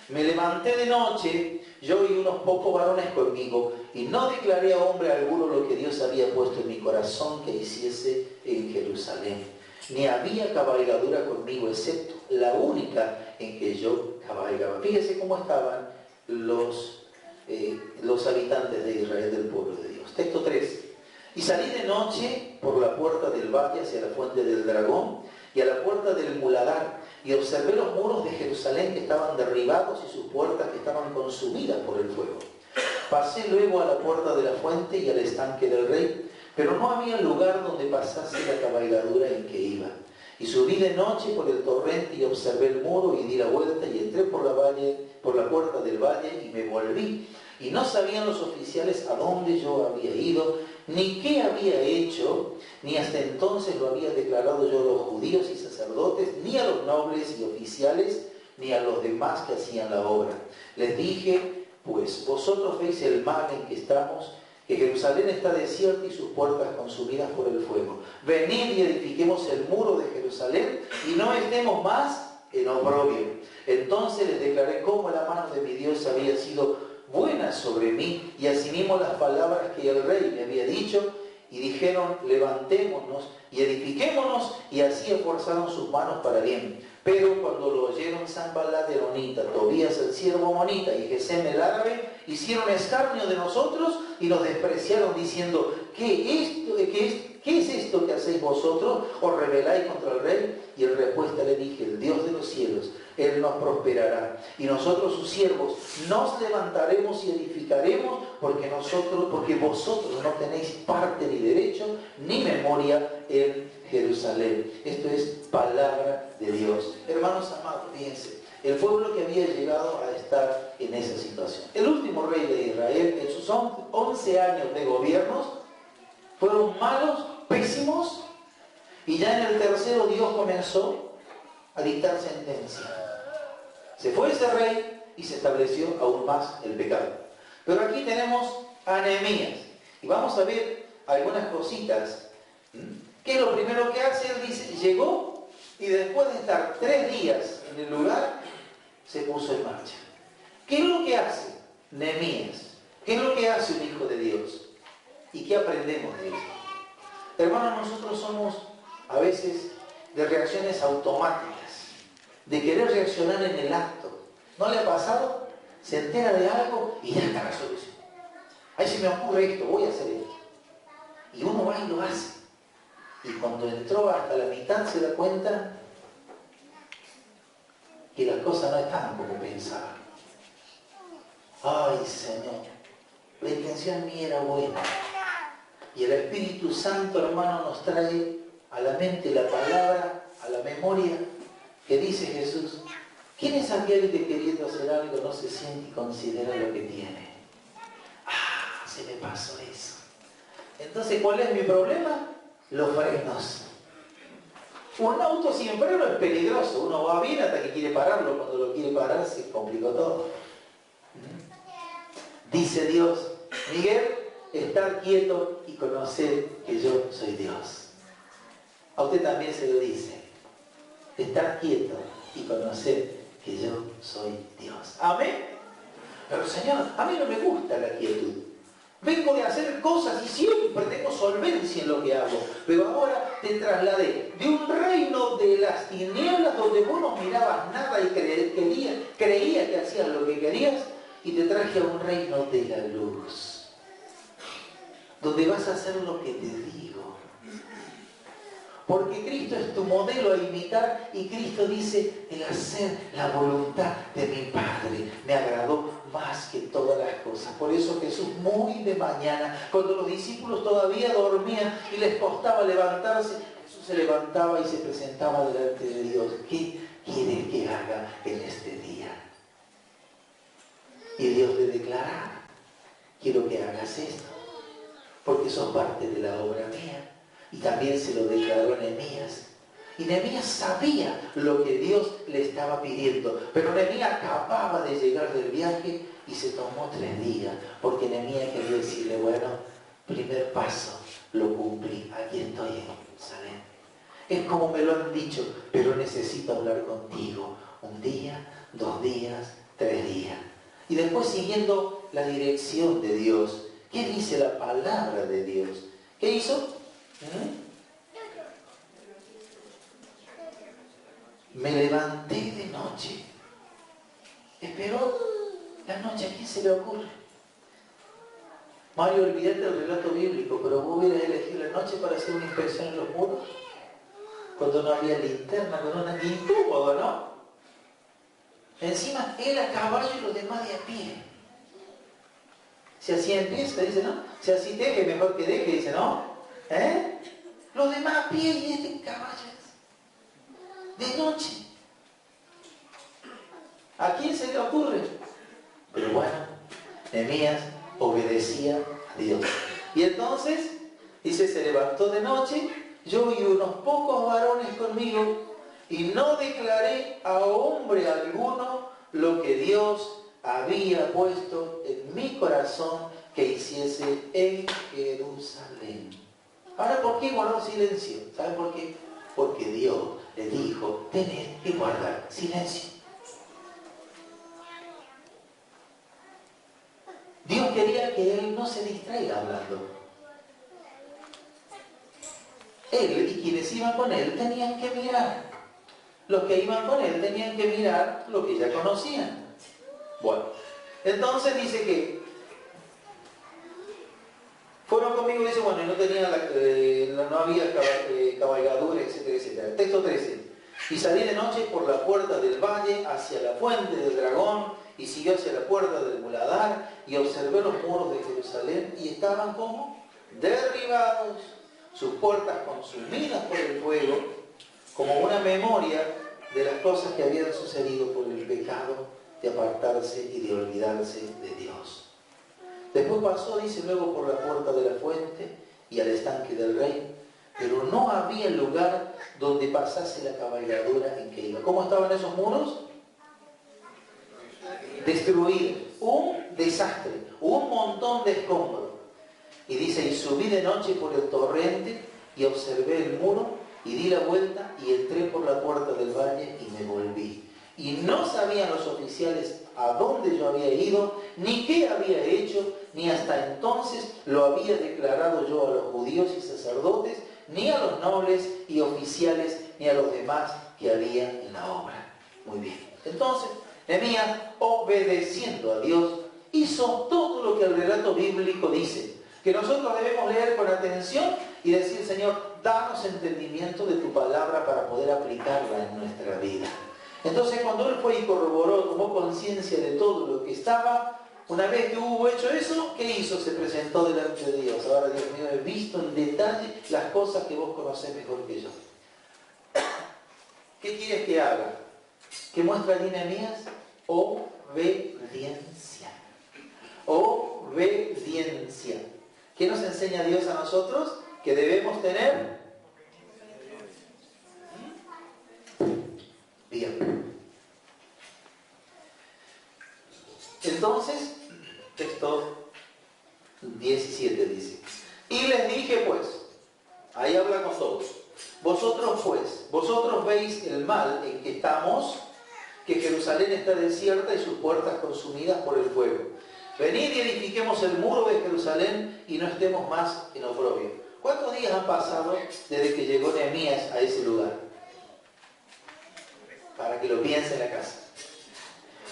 me levanté de noche, yo y unos pocos varones conmigo, y no declaré a hombre alguno lo que Dios había puesto en mi corazón que hiciese en Jerusalén. Ni había cabalgadura conmigo, excepto la única en que yo cabalgaba. Fíjese cómo estaban los habitantes de Israel, del pueblo de Dios. Texto 3. Y salí de noche por la puerta del valle hacia la fuente del dragón y a la puerta del muladar, y observé los muros de Jerusalén que estaban derribados y sus puertas que estaban consumidas por el fuego. Pasé luego a la puerta de la fuente y al estanque del rey, pero no había lugar donde pasase la cabalgadura en que iba. Y subí de noche por el torrente y observé el muro y di la vuelta y entré por la puerta del valle y me volví. Y no sabían los oficiales a dónde yo había ido, ni qué había hecho, ni hasta entonces lo había declarado yo a los judíos y sacerdotes, ni a los nobles y oficiales, ni a los demás que hacían la obra. Les dije, pues vosotros veis el mal en que estamos, que Jerusalén está desierta y sus puertas consumidas por el fuego. Venid y edifiquemos el muro de Jerusalén y no estemos más en oprobio. Entonces les declaré cómo la mano de mi Dios había sido buena sobre mí, y asimismo las palabras que el rey me había dicho, y dijeron, levantémonos y edifiquémonos, y así esforzaron sus manos para bien. Pero cuando lo oyeron Sanballat el Onita, Tobías el siervo Monita y Gesem el árabe, hicieron escarnio de nosotros y nos despreciaron diciendo, ¿qué es esto que hacéis vosotros? ¿Os rebeláis contra el rey? Y en respuesta le dije, el Dios de los cielos, Él nos prosperará. Y nosotros sus siervos nos levantaremos y edificaremos, porque vosotros no tenéis parte ni derecho ni memoria en Jerusalén. Esto es palabra de Dios. Hermanos amados, fíjense, el pueblo que había llegado a estar en esa situación. El último rey de Israel, en sus 11 años de gobiernos, fueron malos, pésimos, y ya en el tercero Dios comenzó a dictar sentencia. Se fue ese rey y se estableció aún más el pecado. Pero aquí tenemos a Nehemías, y vamos a ver algunas cositas. ¿Qué es lo primero que hace? Él dice, llegó y después de estar 3 días en el lugar, se puso en marcha. ¿Qué es lo que hace Nehemías? ¿Qué es lo que hace un hijo de Dios? ¿Y qué aprendemos de esto? Hermanos, nosotros somos a veces de reacciones automáticas, de querer reaccionar en el acto. ¿No le ha pasado? Se entera de algo y ya está la solución. Ahí se me ocurre esto, voy a hacer esto. Y uno va y lo hace. Y cuando entró hasta la mitad se da cuenta que las cosas no están como pensaba. Ay, Señor, la intención mía era buena. Y el Espíritu Santo, hermano, nos trae a la mente la palabra, a la memoria, que dice Jesús, ¿quién es aquel que queriendo hacer algo no se siente y considera lo que tiene? Ah, se me pasó eso. Entonces, ¿cuál es mi problema? Los frenos. Un auto sin freno es peligroso. Uno va bien hasta que quiere pararlo. Cuando lo quiere parar se complicó todo. Dice Dios, Miguel, estar quieto y conocer que yo soy Dios. A usted también se lo dice. Estar quieto y conocer que yo soy Dios. Amén. Pero Señor, a mí no me gusta la quietud. Vengo de hacer cosas y siempre tengo solvencia en lo que hago. Pero ahora te trasladé de un reino de las tinieblas donde vos no mirabas nada y creía que hacías lo que querías, y te traje a un reino de la luz, donde vas a hacer lo que te digo. Porque Cristo es tu modelo a imitar, y Cristo dice, el hacer la voluntad de mi Padre me agradó más que todas las cosas. Por eso Jesús, muy de mañana, cuando los discípulos todavía dormían y les costaba levantarse, Jesús se levantaba y se presentaba delante de Dios. ¿Qué quiere que haga en este día? Y Dios le declara, quiero que hagas esto, porque sos parte de la obra mía. Y también se lo declaró a Nehemías. Y Nehemías sabía lo que Dios le estaba pidiendo. Pero Nehemías acababa de llegar del viaje y se tomó 3 días. Porque Nehemías quería decirle, bueno, primer paso, lo cumplí. Aquí estoy en Jerusalén. Es como me lo han dicho, pero necesito hablar contigo. 1 día, 2 días, 3 días. Y después siguiendo la dirección de Dios. ¿Qué dice la palabra de Dios? ¿Qué hizo? Me levanté de noche. Esperó la noche. ¿A quién se le ocurre? Mario, olvídate del relato bíblico, pero vos hubieras elegido la noche para hacer una inspección en los muros. Cuando no había linterna, con una incómodo, ¿no? Encima, él a caballo y los demás de a pie. Si así empieza, dice, ¿no? Si así deje, mejor que deje, dice, ¿no? Los demás a pie y este caballo. De noche. ¿A quién se le ocurre? Pero bueno, Nehemías obedecía a Dios. Y entonces, dice, se levantó de noche, yo y unos pocos varones conmigo, y no declaré a hombre alguno lo que Dios había puesto en mi corazón que hiciese en Jerusalén. Ahora, ¿por qué guardó silencio? ¿Saben por qué? Porque Dios le dijo, tened que guardar silencio. Dios quería que él no se distraiga hablando. Él y quienes iban con él tenían que mirar. Los que iban con él tenían que mirar lo que ya conocían. Bueno, entonces dice que fueron conmigo, dice, bueno, y no tenía no había cabalgadura, etcétera, etcétera. Texto 13. Y salí de noche por la puerta del valle hacia la fuente del dragón y siguió hacia la puerta del muladar y observé los muros de Jerusalén y estaban como derribados, sus puertas consumidas por el fuego, como una memoria de las cosas que habían sucedido por el pecado de apartarse y de olvidarse de Dios. Después pasó, dice, luego por la puerta de la fuente y al estanque del rey, pero no había lugar donde pasase la cabalgadura en que iba. ¿Cómo estaban esos muros? Destruidos. Un desastre, un montón de escombros. Y dice, y subí de noche por el torrente y observé el muro y di la vuelta y entré por la puerta del valle y me volví. Y no sabían los oficiales a dónde yo había ido, ni qué había hecho, ni hasta entonces lo había declarado yo a los judíos y sacerdotes, ni a los nobles y oficiales, ni a los demás que había en la obra. Muy bien. Entonces, Nehemías, obedeciendo a Dios, hizo todo lo que el relato bíblico dice, que nosotros debemos leer con atención y decir, Señor, danos entendimiento de tu palabra para poder aplicarla en nuestra vida. Entonces, cuando él fue y corroboró, tomó conciencia de todo lo que estaba, una vez que hubo hecho eso, ¿qué hizo? Se presentó delante de Dios. Ahora, Dios mío, he visto en detalle las cosas que vos conocés mejor que yo. ¿Qué quieres que haga? ¿Qué muestra Nehemías? Obediencia. Obediencia. ¿Qué nos enseña Dios a nosotros? Que debemos tener. Bien. Entonces, texto 17 dice, y les dije pues, ahí habla con todos, vosotros pues, vosotros veis el mal en que estamos, que Jerusalén está desierta y sus puertas consumidas por el fuego. Venid y edifiquemos el muro de Jerusalén y no estemos más en oprobio. ¿Cuántos días han pasado desde que llegó Nehemías a ese lugar? Para que lo piense en la casa.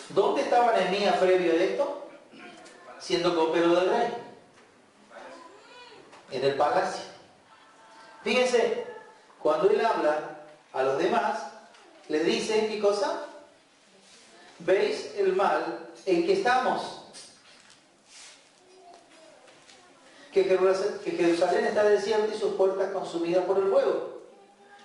¿Dónde estaba Nehemías previo a esto? Siendo copero del rey. En el palacio. Fíjense, cuando él habla a los demás, les dice, ¿qué cosa? ¿Veis el mal en que estamos? Que Jerusalén está desierta y sus puertas consumidas por el fuego.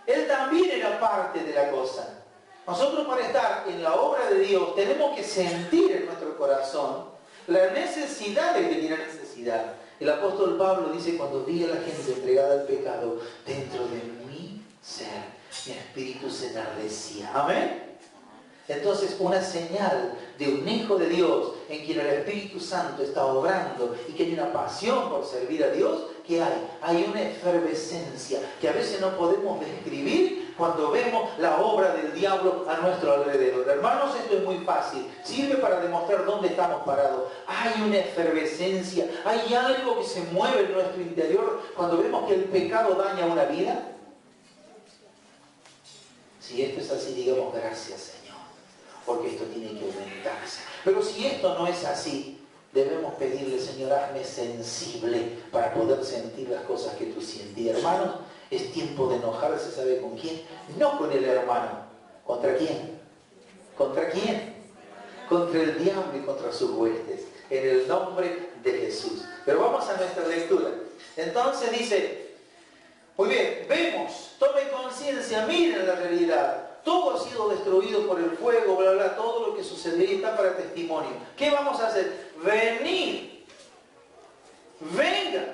Él también era parte de la cosa. Nosotros, para estar en la obra de Dios, tenemos que sentir en nuestro corazón la necesidad de que tiene necesidad. El apóstol Pablo dice, cuando vi a la gente entregada al pecado, dentro de mi ser, mi espíritu se enardecía. Amén. Entonces, una señal de un hijo de Dios en quien el Espíritu Santo está obrando y que hay una pasión por servir a Dios, ¿qué hay? Hay una efervescencia que a veces no podemos describir cuando vemos la obra del diablo a nuestro alrededor. Hermanos, esto es muy fácil. Sirve para demostrar dónde estamos parados. Hay una efervescencia, hay algo que se mueve en nuestro interior cuando vemos que el pecado daña una vida. Si esto es así, digamos gracias, Señor, porque esto tiene que aumentarse. Pero si esto no es así, debemos pedirle, Señor, hazme sensible para poder sentir las cosas que tú sientes. Y hermanos, es tiempo de enojarse, ¿sabe con quién? No con el hermano. ¿Contra quién? ¿Contra quién? Contra el diablo y contra sus huestes, en el nombre de Jesús. Pero vamos a nuestra lectura. Entonces dice, muy bien, vemos, tomen conciencia, miren la realidad. Todo ha sido destruido por el fuego, bla, bla, todo lo que sucedería está para testimonio. ¿Qué vamos a hacer? Venid, vengan,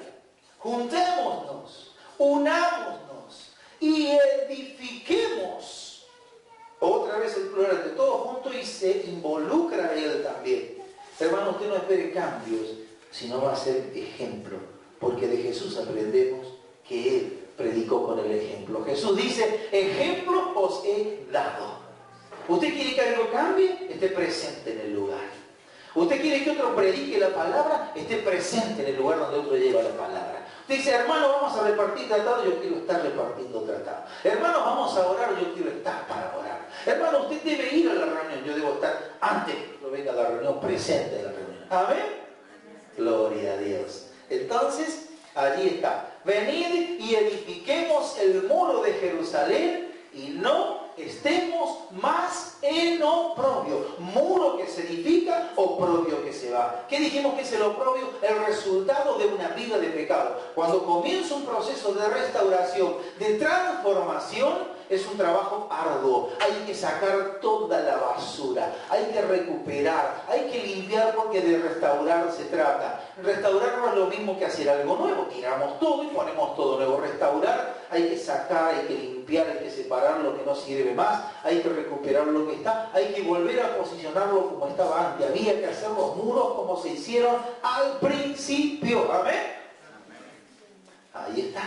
juntémonos, unámonos y edifiquemos. Otra vez el plural de todo junto y se involucra él también. Hermano, usted no espere cambios, sino va a ser ejemplo, porque de Jesús aprendemos que él predicó con el ejemplo. Jesús dice, ejemplo os he dado. ¿Usted quiere que algo cambie? Esté presente en el lugar. ¿Usted quiere que otro predique la palabra? Esté presente en el lugar donde otro lleva la palabra. Usted dice, hermano, vamos a repartir tratados, yo quiero estar repartiendo tratados. Hermano, vamos a orar, yo quiero estar para orar. Hermano, usted debe ir a la reunión, yo debo estar antes que venga a la reunión, presente en la reunión. Amén. Gloria a Dios. Entonces, allí está. Venid y edifiquemos el muro de Jerusalén y no estemos más en oprobio. Muro que se edifica, oprobio que se va. ¿Qué dijimos que es el oprobio? El resultado de una vida de pecado. Cuando comienza un proceso de restauración, de transformación, es un trabajo arduo. Hay que sacar toda la basura, hay que recuperar, hay que limpiar, porque de restaurar se trata. Restaurar no es lo mismo que hacer algo nuevo. Tiramos todo y ponemos todo nuevo. Restaurar, hay que sacar, hay que limpiar, hay que separar lo que no sirve más, hay que recuperar lo que está, hay que volver a posicionarlo como estaba antes. Había que hacer los muros como se hicieron al principio. ¿Amén? Ahí está.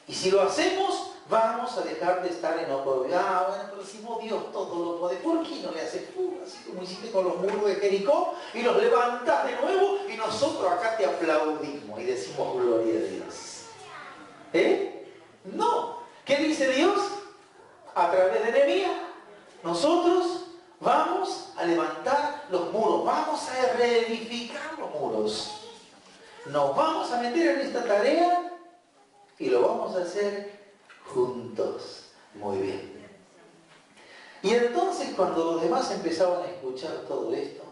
Y si lo hacemos, vamos a dejar de estar en oprobio. Bueno, pero si no, Dios todo lo puede. ¿Por qué no le haces así como hiciste con los muros de Jericó y los levantas de nuevo y nosotros acá te aplaudimos y decimos gloria a Dios? No. ¿Qué dice Dios? A través de Nehemías, nosotros vamos a levantar los muros, vamos a reedificar los muros. Nos vamos a meter en esta tarea y lo vamos a hacer juntos. Muy bien. Y entonces, cuando los demás empezaban a escuchar todo esto,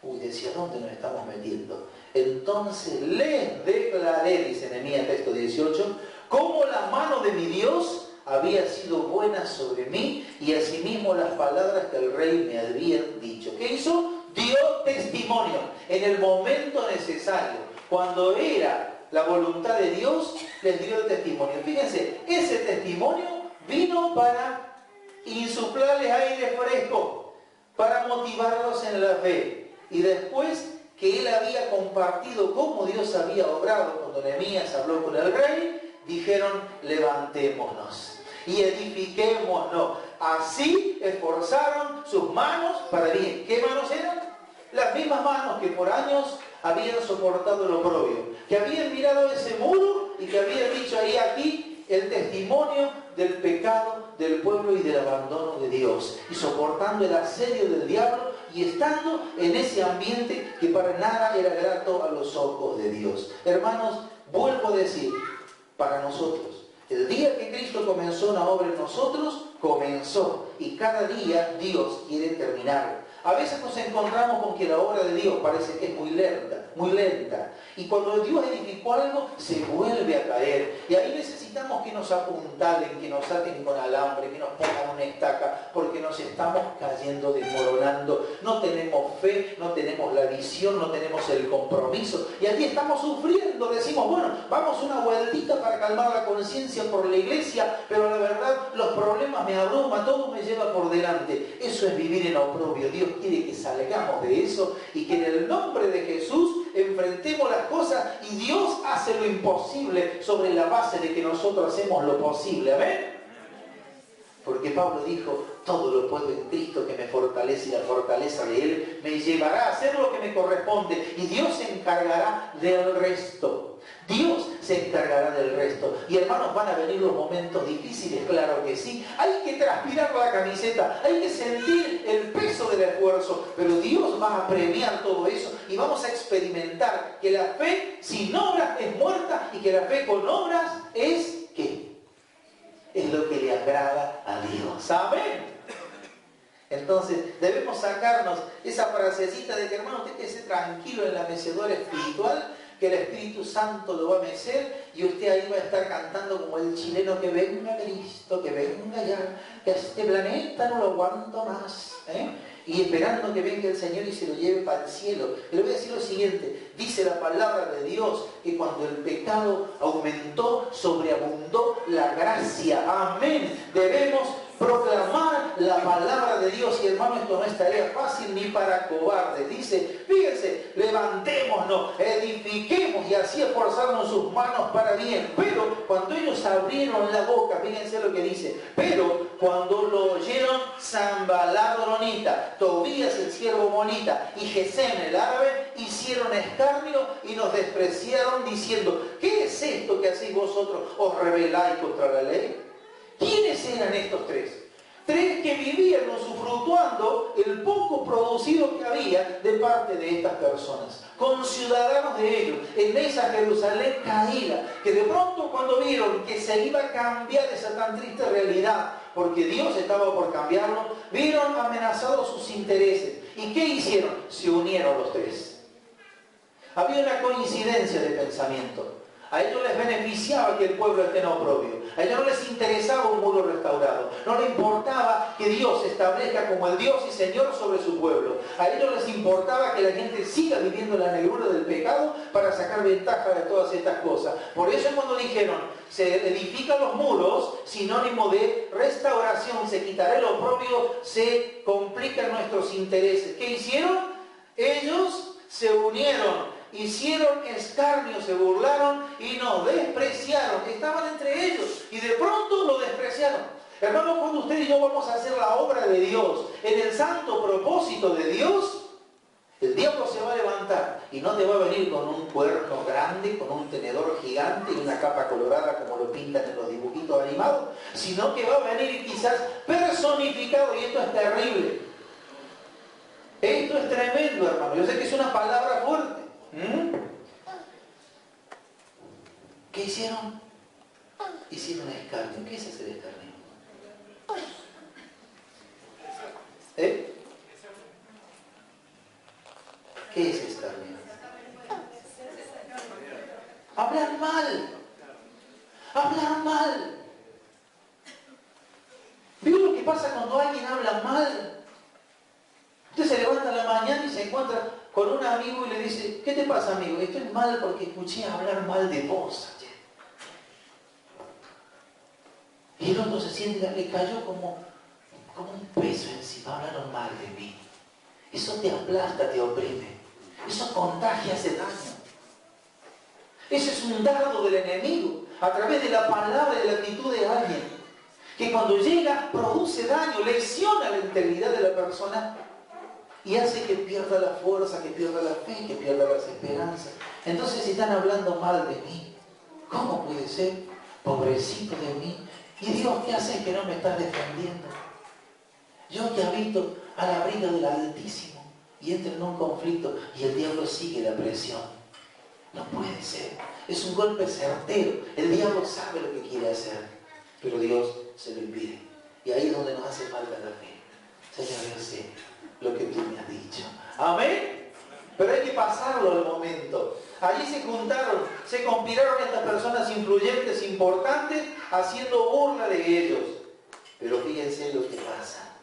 decía, ¿dónde nos estamos metiendo? Entonces les declaré, dice Nehemías texto 18, cómo la mano de mi Dios había sido buena sobre mí, y asimismo las palabras que el rey me había dicho. ¿Qué hizo? Dio testimonio en el momento necesario. Cuando era la voluntad de Dios, les dio el testimonio. Fíjense, ese testimonio vino para insuflarles aire fresco, para motivarlos en la fe. Y después que él había compartido cómo Dios había obrado cuando Nehemías habló con el rey, dijeron, levantémonos y edifiquémonos. Así esforzaron sus manos para bien. ¿Qué manos eran? Las mismas manos que por años habían soportado el oprobio, que habían mirado ese muro y que habían dicho, ahí aquí el testimonio del pecado del pueblo y del abandono de Dios, y soportando el asedio del diablo y estando en ese ambiente que para nada era grato a los ojos de Dios. Hermanos, vuelvo a decir, para nosotros, el día que Cristo comenzó una obra en nosotros, comenzó, y cada día Dios quiere terminar. A veces nos encontramos con que la obra de Dios parece que es muy lenta, muy lenta. Y cuando Dios edificó algo, se vuelve a caer. Y ahí necesitamos que nos apuntalen, que nos aten con alambre, que nos pongan una estaca, porque nos estamos cayendo, desmoronando. No tenemos fe, no tenemos la visión, no tenemos el compromiso. Y aquí estamos sufriendo. Decimos, bueno, vamos una vueltita para calmar la conciencia por la iglesia, pero la verdad, los problemas me abruman, todo me lleva por delante. Eso es vivir en oprobio. Dios quiere que salgamos de eso y que en el nombre de Jesús enfrentemos las cosas, y Dios hace lo imposible sobre la base de que nosotros hacemos lo posible. ¿Amén? Porque Pablo dijo, todo lo puedo en Cristo que me fortalece, y la fortaleza de Él me llevará a hacer lo que me corresponde, y Dios se encargará del resto. Dios se encargará del resto. Y hermanos, van a venir los momentos difíciles, claro que sí. Hay que transpirar la camiseta, hay que sentir el peso del esfuerzo, pero Dios va a premiar todo eso y vamos a experimentar que la fe sin obras es muerta y que la fe con obras es ¿qué? Es lo que le agrada a Dios. ¿Amén? Entonces debemos sacarnos esa frasecita de que, hermano, usted quede tranquilo en la mecedora espiritual, que el Espíritu Santo lo va a mecer y usted ahí va a estar cantando como el chileno, que venga Cristo, que venga ya, que este planeta no lo aguanto más, y esperando que venga el Señor y se lo lleve para el cielo. Y le voy a decir lo siguiente, dice la palabra de Dios que cuando el pecado aumentó, sobreabundó la gracia. Amén. Debemos proclamar la palabra de Dios, y hermano, esto no es tarea fácil ni para cobardes. Dice, fíjense, levantémonos, edifiquemos y así esforzarnos sus manos para bien. Pero cuando ellos abrieron la boca, fíjense lo que dice, pero cuando lo oyeron Sanballat horonita, Tobías el siervo monita y Gesem el árabe, hicieron escarnio y nos despreciaron diciendo, ¿qué es esto que hacéis vosotros? ¿Os rebeláis contra la ley? ¿Quiénes eran estos tres? Tres que vivían usufructuando el poco producido que había de parte de estas personas, conciudadanos de ellos, en esa Jerusalén caída, que de pronto cuando vieron que se iba a cambiar esa tan triste realidad, porque Dios estaba por cambiarlo, vieron amenazados sus intereses. ¿Y qué hicieron? Se unieron los tres. Había una coincidencia de pensamiento. A ellos les beneficiaba que el pueblo esté en oprobio. A ellos no les interesaba un muro restaurado. No les importaba que Dios se establezca como el Dios y Señor sobre su pueblo. A ellos les importaba que la gente siga viviendo en la negrura del pecado para sacar ventaja de todas estas cosas. Por eso cuando dijeron, se edifican los muros, sinónimo de restauración, se quitará el oprobio, se complican nuestros intereses. ¿Qué hicieron? Ellos se unieron. Hicieron escarnio, se burlaron y nos despreciaron. Estaban entre ellos y de pronto lo despreciaron. Hermano, cuando usted y yo vamos a hacer la obra de Dios en el santo propósito de Dios, el diablo se va a levantar y no te va a venir con un cuerno grande, con un tenedor gigante y una capa colorada como lo pintan en los dibujitos animados, sino que va a venir quizás personificado, y esto es terrible. Esto es tremendo, hermano. Yo sé que es una palabra fuerte. ¿Qué hicieron? Hicieron escarnio. ¿Qué es hacer escarnio? ¿Qué es escarnio? Hablar mal. Hablar mal. ¿Vio lo que pasa cuando alguien habla mal? Usted se levanta en la mañana y se encuentra con un amigo y le dice, ¿qué te pasa, amigo? Estoy mal porque escuché hablar mal de vos ayer. Y el otro se siente, le cayó como un peso encima, hablaron mal de mí. Eso te aplasta, te oprime. Eso contagia, hace daño. Ese es un dardo del enemigo a través de la palabra y de la actitud de alguien, que cuando llega produce daño, lesiona la integridad de la persona y hace que pierda la fuerza, que pierda la fe, que pierda las esperanzas. Entonces, si están hablando mal de mí, ¿cómo puede ser? Pobrecito de mí. ¿Y Dios qué hace que no me estás defendiendo? Yo que habito al abrigo del Altísimo y entro en un conflicto y el diablo sigue la presión. No puede ser. Es un golpe certero. El diablo sabe lo que quiere hacer, pero Dios se lo impide. Y ahí es donde nos hace falta la fe. Señor, yo sé lo que tú me has dicho. Amén. Pero hay que pasarlo al momento. Allí se juntaron, se conspiraron estas personas influyentes, importantes, haciendo burla de ellos. Pero fíjense lo que pasa.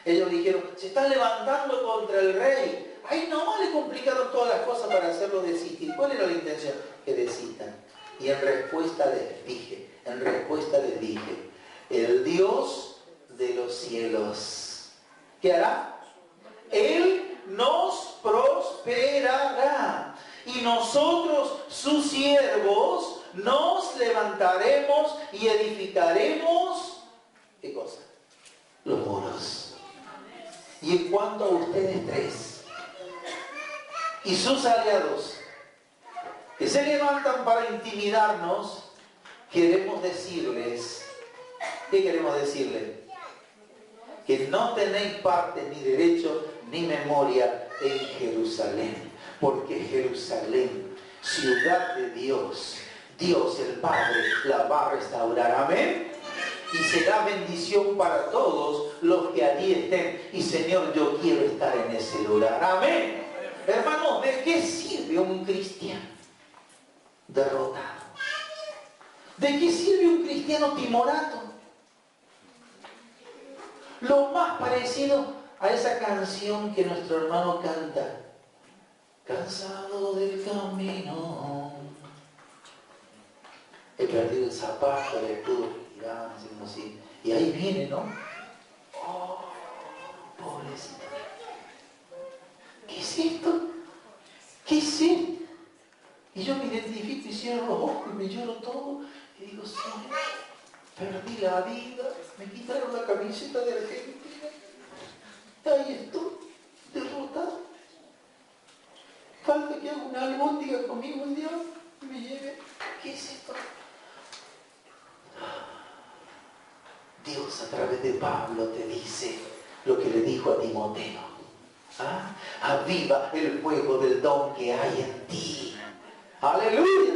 Ellos dijeron, se están levantando contra el rey. Ay, nomás le complicaron todas las cosas para hacerlo desistir. ¿Cuál era la intención? Que desistan. Y en respuesta les dije, el Dios de los cielos, ¿qué hará? Él nos prosperará. Y nosotros, sus siervos, nos levantaremos y edificaremos, ¿qué cosa? Los muros. Y en cuanto a ustedes tres y sus aliados, que se levantan para intimidarnos, queremos decirles, ¿qué queremos decirles? Que no tenéis parte ni derecho ni memoria en Jerusalén, porque Jerusalén, ciudad de Dios, Dios el Padre la va a restaurar. Amén. Y será bendición para todos los que allí estén. Y Señor, yo quiero estar en ese lugar. Amén. Hermanos, ¿de qué sirve un cristiano derrotado? ¿De qué sirve un cristiano timorato? Lo más parecido a esa canción que nuestro hermano canta. Cansado del camino, he perdido el zapato, el escudo, así. Y ahí viene, ¿no? Oh, pobrecito. ¿Qué es esto? ¿Qué es esto? Y yo me identifico y cierro los ojos y me lloro todo. Y digo, Señor, perdí la vida, me quitaron la camiseta de Argentina. Ahí estoy, derrotado. Falta que haga una albóndiga conmigo el diablo y me lleve. ¿Qué es esto? Dios a través de Pablo te dice lo que le dijo a Timoteo. Aviva el fuego del don que hay en ti. ¡Aleluya!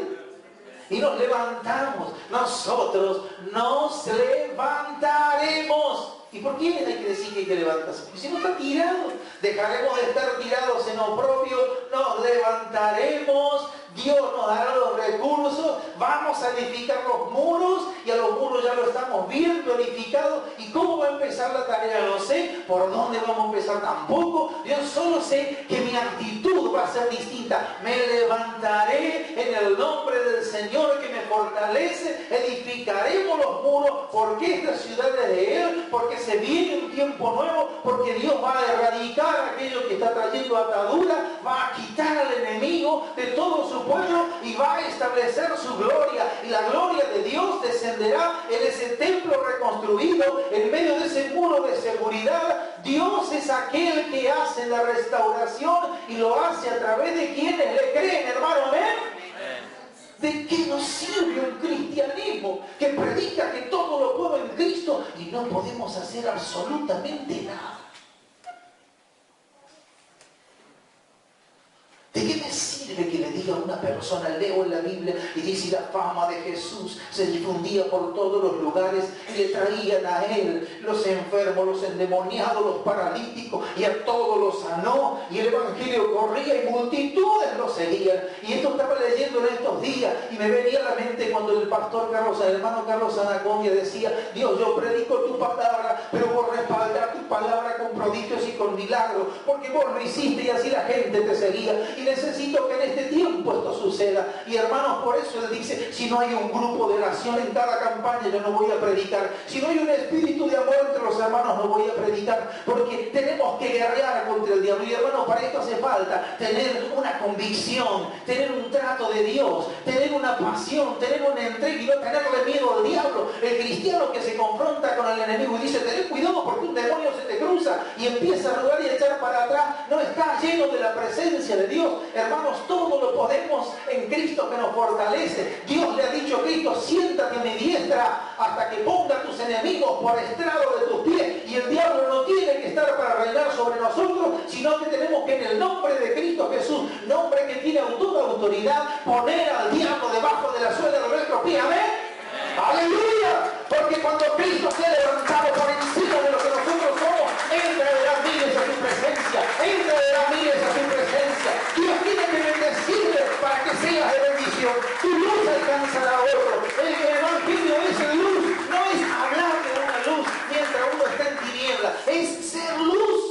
Y nos levantamos. Nosotros nos levantaremos. ¿Y por qué hay que decir que hay que levantarse? Porque si no está tirado, dejaremos de estar tirados en oprobio, nos levantaremos, Dios nos dará los recursos, vamos a edificar los muros, y a los muros ya lo estamos viendo edificados. ¿Y cómo va a empezar la tarea? No sé. ¿Por dónde vamos a empezar? Tampoco. Yo solo sé que mi actitud va a ser distinta. Me levantaré en el nombre del Señor que me fortalece, edificaremos los muros, porque esta ciudad es de Él, porque se viene un tiempo nuevo, porque Dios va a erradicar aquello que está trayendo atadura, va a quitar al enemigo de todo su pueblo y va a establecer su gloria. Y la gloria de Dios descenderá en ese templo reconstruido, en medio de ese muro de seguridad. Dios es aquel que hace la restauración y lo hace a través de quienes le creen, hermano. Amén. ¿De qué nos sirve un cristianismo que predica que todo lo puedo en Cristo y no podemos hacer absolutamente nada? ¿De qué me sirve que le diga a una persona, leo en la Biblia y dice la fama de Jesús se difundía por todos los lugares y le traían a Él los enfermos, los endemoniados, los paralíticos, y a todos los sanó, y el Evangelio corría y multitudes lo seguían? Y esto estaba leyendo en estos días y me venía a la mente cuando el pastor Carlos, el hermano Carlos Anacondia decía: Dios, yo predico tu palabra, pero vos respaldar tu palabra con prodigios y con milagros, porque vos lo hiciste y así la gente te seguía. Y necesito que en este tiempo esto suceda. Y hermanos, por eso Él dice: si no hay un grupo de oración en cada campaña, yo no voy a predicar. Si no hay un espíritu de amor entre los hermanos, no voy a predicar, porque tenemos que guerrear contra el diablo. Y hermanos, para esto hace falta tener una convicción, tener un trato de Dios, tener una pasión, tener una entrega y no tenerle miedo al diablo. El cristiano que se confronta con el enemigo y dice: tened cuidado porque un demonio se te cruza, y empieza a rodar y a echar para atrás, no está lleno de la presencia de Dios. Hermanos, todo lo podemos en Cristo que nos fortalece. Dios le ha dicho a Cristo: siéntate a mi diestra hasta que ponga a tus enemigos por estrado de tus pies. Y el diablo no tiene que estar para reinar sobre nosotros, sino que tenemos que, en el nombre de Cristo Jesús, nombre que tiene toda autoridad, poner al diablo debajo de la suela de nuestros pies. Amén. Aleluya. Porque cuando Cristo se ha levantado por encima de lo que nosotros somos, entra de las miles a su presencia. Entra de la miles a su presencia. Dios tiene que bendecirte para que seas de bendición. Tu luz alcanzará a otro. El evangelio es luz. No es hablar de una luz mientras uno está en tinieblas. Es ser luz.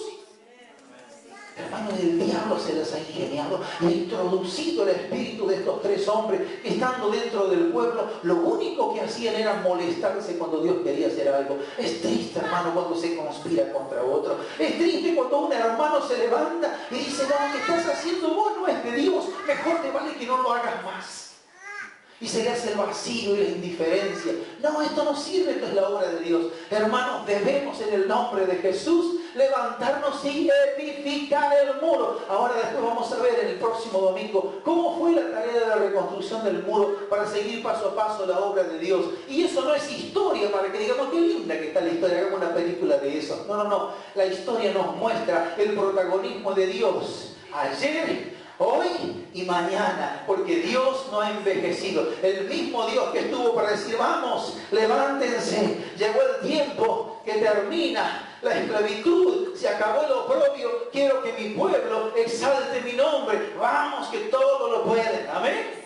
Hermano, el diablo se les ha ingeniado y ha introducido el espíritu de estos tres hombres que, estando dentro del pueblo, lo único que hacían era molestarse cuando Dios quería hacer algo. Es triste, hermano, cuando se conspira contra otro. Es triste cuando un hermano se levanta y dice: no, lo que estás haciendo vos no es de Dios, mejor te vale que no lo hagas más. Y se le hace el vacío y la indiferencia. No, esto no sirve, esto es la obra de Dios. Hermanos, debemos en el nombre de Jesús levantarnos y edificar el muro. Ahora después vamos a ver en el próximo domingo cómo fue la tarea de la reconstrucción del muro para seguir paso a paso la obra de Dios. Y eso no es historia para que digamos: qué linda que está la historia, hagamos una película de eso. No, no, no. La historia nos muestra el protagonismo de Dios ayer, hoy y mañana, porque Dios no ha envejecido. El mismo Dios que estuvo para decir: vamos, levántense, llegó el tiempo que termina la esclavitud, se acabó el oprobio, quiero que mi pueblo exalte mi nombre, vamos que todo lo pueden. Amén.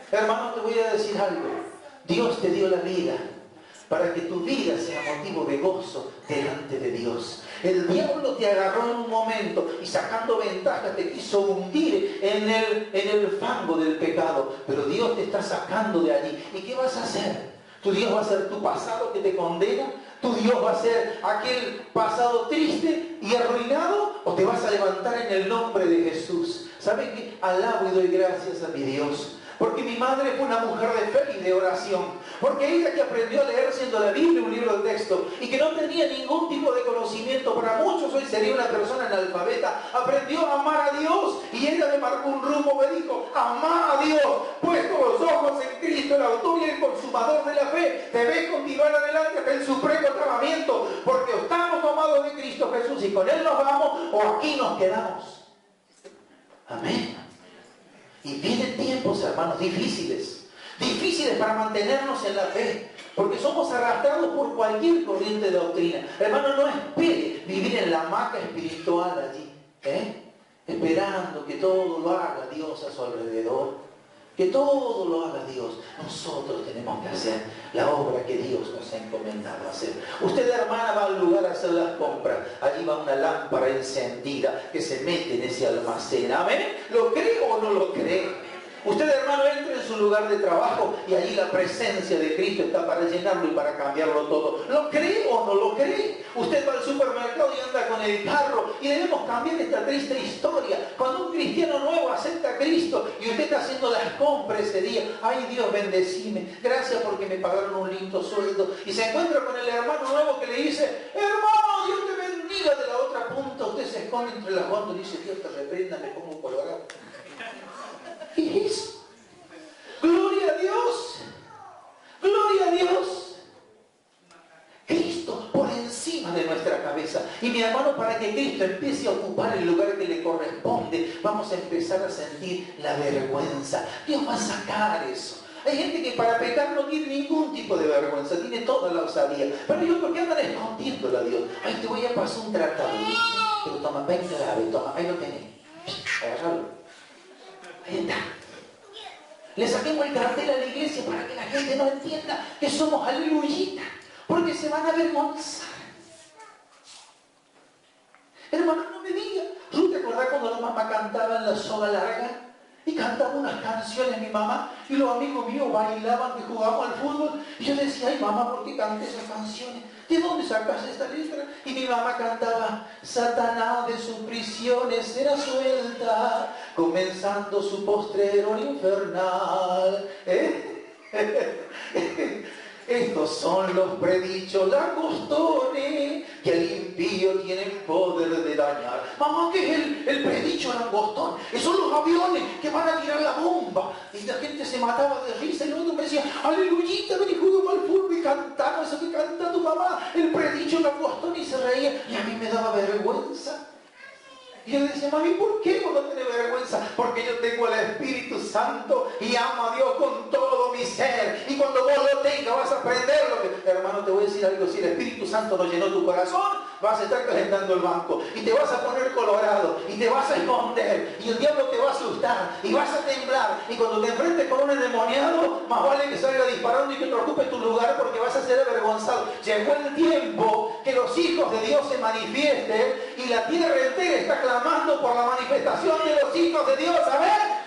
Hermano, te voy a decir algo. Dios te dio la vida para que tu vida sea motivo de gozo delante de Dios. El diablo te agarró en un momento y, sacando ventaja, te quiso hundir en el fango del pecado, pero Dios te está sacando de allí. ¿Y qué vas a hacer? ¿Tu Dios va a ser tu pasado que te condena? ¿Tu Dios va a ser aquel pasado triste y arruinado? ¿O te vas a levantar en el nombre de Jesús? ¿Saben qué? Alabo y doy gracias a mi Dios. Porque mi madre fue una mujer de fe y de oración. Porque ella, que aprendió a leer siendo la Biblia un libro de texto y que no tenía ningún tipo de conocimiento, para muchos hoy sería una persona analfabeta, aprendió a amar a Dios, y ella me marcó un rumbo, me dijo: amá a Dios, puesto los ojos en Cristo, el autor y el consumador de la fe, debes continuar adelante hasta el supremo acabamiento, porque o estamos tomados de Cristo Jesús y con Él nos vamos, o aquí nos quedamos. Amén. Y vienen tiempos, hermanos, difíciles para mantenernos en la fe, porque somos arrastrados por cualquier corriente de doctrina. Hermano, no espere vivir en la hamaca espiritual allí, esperando que todo lo haga Dios a su alrededor, que todo lo haga Dios. Nosotros tenemos que hacer la obra que Dios nos ha encomendado hacer. Usted, hermana, va al lugar a hacer las compras. Allí va una lámpara encendida que se mete en ese almacén. ¿Amén? ¿Lo cree o no lo cree? Usted, hermano, entra en su lugar de trabajo y allí la presencia de Cristo está para llenarlo y para cambiarlo todo. ¿Lo cree o no lo cree? Usted va al supermercado y anda con el carro, y debemos cambiar esta triste historia. Cuando un cristiano nuevo acepta a Cristo y usted está haciendo las compras ese día: ay, Dios, bendecime, gracias porque me pagaron un lindo sueldo, y se encuentra con el hermano nuevo que le dice: hermano, Dios te bendiga. De la otra punta usted se esconde entre las góndolas y dice: Dios te reprenda, me pongo colorado. ¿Qué es eso? Gloria a Dios, gloria a Dios. Cristo por encima de nuestra cabeza. Y mi hermano, para que Cristo empiece a ocupar el lugar que le corresponde, vamos a empezar a sentir la vergüenza. Dios va a sacar eso. Hay gente que para pecar no tiene ningún tipo de vergüenza, tiene toda la osadía. Pero yo, ¿por qué andan escondiéndolo a Dios? Ay, te voy a pasar un tratado. Pero toma, ven grave, toma, ahí lo tenés. Agárralo. Ahí está. Le saquemos el cartel a la iglesia para que la gente no entienda que somos aleluyitas, porque se van a avergonzar. Hermano, no me diga. ¿Tú te acordás cuando la mamá cantaba en la soga larga? Y cantaba unas canciones mi mamá, y los amigos míos bailaban, que jugábamos al fútbol, y yo decía: ay, mamá, ¿por qué canté esas canciones? ¿De dónde sacas esta letra? Y mi mamá cantaba: Satanás de sus prisiones será suelta, comenzando su postrero infernal. Estos son los predichos langostones que al impío tienen poder de dañar. Mamá, ¿qué es el predicho langostón? Esos son los aviones que van a tirar la bomba. Y la gente se mataba de risa, y luego me decía: aleluyita, ven y juguemos al fútbol y cantamos eso que canta tu mamá, el predicho langostón, y se reía. Y a mí me daba vergüenza. Y yo le decía: mami, ¿por qué vos no tenés vergüenza? Porque yo tengo el Espíritu Santo y amo a Dios con todo mi ser. Y cuando vos lo tengas vas a aprender lo que... Hermano, te voy a decir decir algo, si el Espíritu Santo no llenó tu corazón, vas a estar calentando el banco y te vas a poner colorado y te vas a esconder y el diablo te va a asustar y vas a temblar, y cuando te enfrentes con un endemoniado, más vale que salga disparando y que te ocupe tu lugar, porque vas a ser avergonzado. Llegó el tiempo que los hijos de Dios se manifiesten y la tierra entera está clamando por la manifestación de los hijos de Dios. Amén.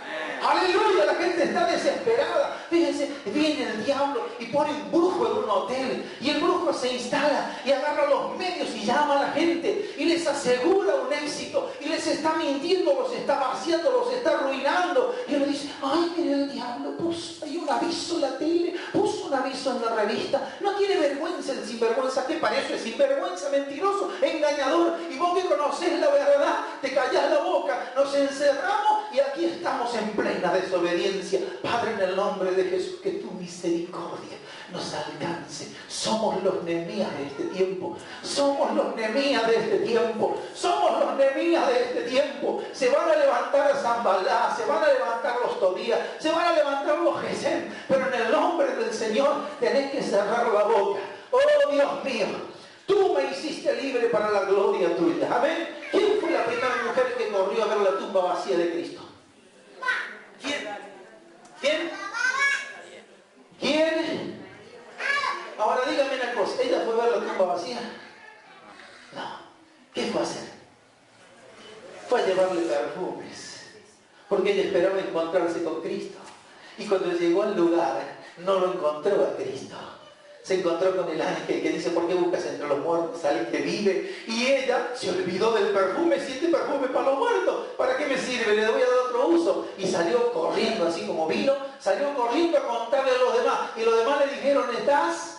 Aleluya, la gente está desesperada. Fíjense, viene el diablo y pone un brujo en un hotel, y el brujo se instala y agarra los medios y llama a la gente y les asegura un éxito, y les está mintiendo, los está vaciando, los está arruinando. Y uno dice, ay, mire, el diablo puso ahí un aviso en la tele, puso un aviso en la revista. No tiene vergüenza el sinvergüenza. ¿Qué parece? Sinvergüenza, mentiroso, engañador. Y vos que conocés la verdad, te callás la boca. Nos encerramos y aquí estamos en plena desobediencia. Padre, en el nombre de Jesús, que tu misericordia nos alcance. Somos los Nehemías de este tiempo. Somos los Nehemías de este tiempo. Somos los Nehemías de este tiempo. Se van a levantar Zambalá, se van a levantar los Tobías, se van a levantar los Gesem, pero en el nombre del Señor tenés que cerrar la boca. Oh Dios mío, tú me hiciste libre para la gloria tuya. Amén. ¿Quién fue la primera mujer que corrió a ver la tumba vacía de Cristo? ¿Quién? ¿Quién? ¿Quién? Ahora dígame una cosa, ¿ella fue a ver la tumba vacía? No. ¿Qué fue a hacer? Fue a llevarle perfumes, porque ella esperaba encontrarse con Cristo. Y cuando llegó al lugar, no lo encontró a Cristo. Se encontró con el ángel que dice, ¿por qué buscas entre los muertos a alguien que vive? Y ella se olvidó del perfume. Si este perfume para los muertos, ¿para qué me sirve? Le voy a dar otro uso. Y salió corriendo, así como vino, salió corriendo a contarle a los demás. Y los demás le dijeron, ¿estás?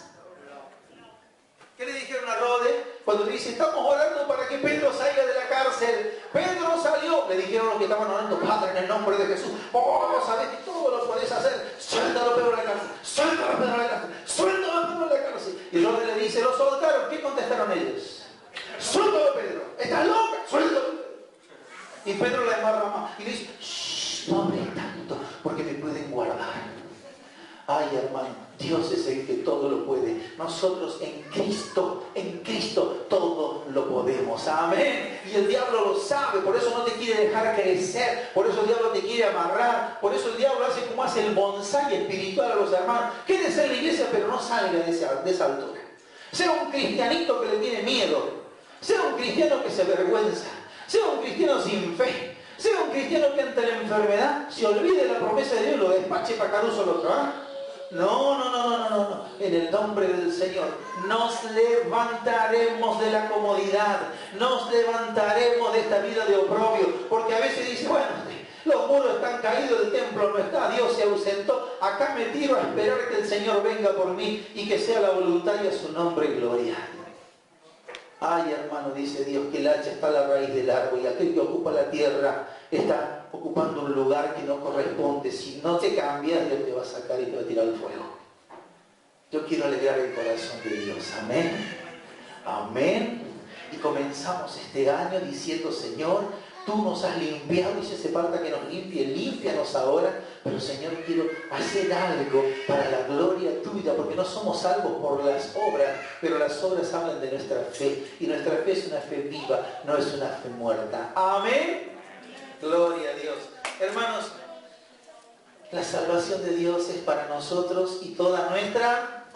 ¿Qué le dijeron a Rode? Cuando le dice, estamos orando para que Pedro salga de la cárcel. Pedro salió. Le dijeron los que estaban orando, Padre, en el nombre de Jesús, vos sabés que todo lo podés hacer. Suéltalo, Pedro, de la cárcel. Suéltalo, Pedro, de la cárcel. Suéltalo, Pedro, de la cárcel. Y Rode le dice, lo soltaron. ¿Qué contestaron ellos? Suéltalo, Pedro. ¿Estás loca? Suéltalo. Y Pedro la embarra más. Y le dice, shh, no hables tanto, porque me pueden guardar. Ay, hermano, Dios es el que todo lo puede. Nosotros en Cristo todo lo podemos. Amén. Y el diablo lo sabe, por eso no te quiere dejar crecer, por eso el diablo te quiere amarrar, por eso el diablo hace como hace el bonsái espiritual a los hermanos. Quédese en la iglesia, pero no salga de esa altura. Sea un cristianito que le tiene miedo, sea un cristiano que se avergüenza, sea un cristiano sin fe, sea un cristiano que ante la enfermedad se olvide de la promesa de Dios y lo despache para Caruso al otro. No. En el nombre del Señor nos levantaremos de la comodidad, nos levantaremos de esta vida de oprobio, porque a veces dice, bueno, los muros están caídos, el templo no está, Dios se ausentó, acá me tiro a esperar que el Señor venga por mí y que sea la voluntad y a su nombre gloria. Ay, hermano, dice Dios, que el hacha está a la raíz del árbol y aquel que ocupa la tierra está ocupando un lugar que no corresponde. Si no te cambias, Dios te va a sacar y te va a tirar al fuego. Yo quiero alegrar el corazón de Dios. Amén. Amén. Y comenzamos este año diciendo, Señor, tú nos has limpiado y si hace falta que nos limpie, límpianos ahora. Pero Señor, quiero hacer algo para la gloria tuya, porque no somos salvos por las obras, pero las obras hablan de nuestra fe. Y nuestra fe es una fe viva, no es una fe muerta. Amén. Gloria a Dios. Hermanos, la salvación de Dios es para nosotros y toda nuestra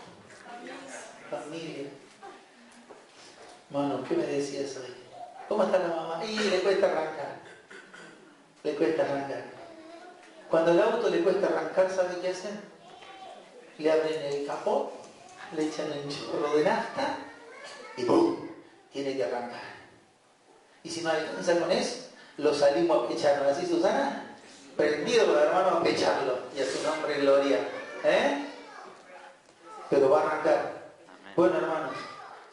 familia. Hermano, ¿qué me decías hoy? ¿Cómo está la mamá? Y le cuesta arrancar. Le cuesta arrancar. Cuando el auto le cuesta arrancar, ¿sabe qué hacen? Le abren el capó, le echan el chorro de nafta y ¡pum! Tiene que arrancar. Y si no alcanza con eso, lo salimos a pecharlo. ¿Así, Susana? Prendido los hermanos a pecharlo. Y a su nombre gloria. Pero va a arrancar. Bueno, hermanos,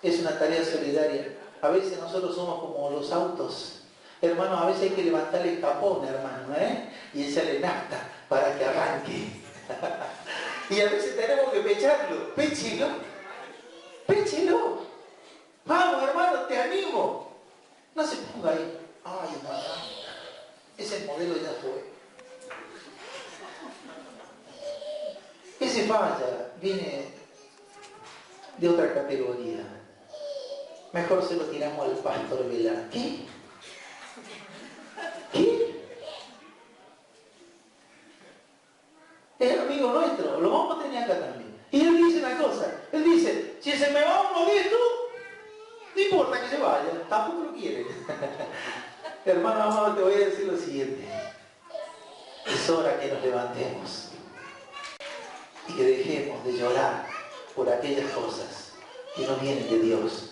es una tarea solidaria. A veces nosotros somos como los autos. Hermanos, a veces hay que levantarle el capón, hermano, y echarle nafta para que arranque. Y a veces tenemos que pecharlo. Péchelo. Péchelo. Vamos, hermano, te animo. No se ponga ahí. Ay, hermano, ese modelo ya fue. Ese falla, viene de otra categoría. Mejor se lo tiramos al pastor Velar. ¿Qué? ¿Qué? Es amigo nuestro, lo vamos a tener acá también. Y él dice una cosa, él dice, si se me va uno de estos, no importa que se vaya, tampoco lo quiere. Hermano amado, te voy a decir lo siguiente. Es hora que nos levantemos y que dejemos de llorar por aquellas cosas que no vienen de Dios,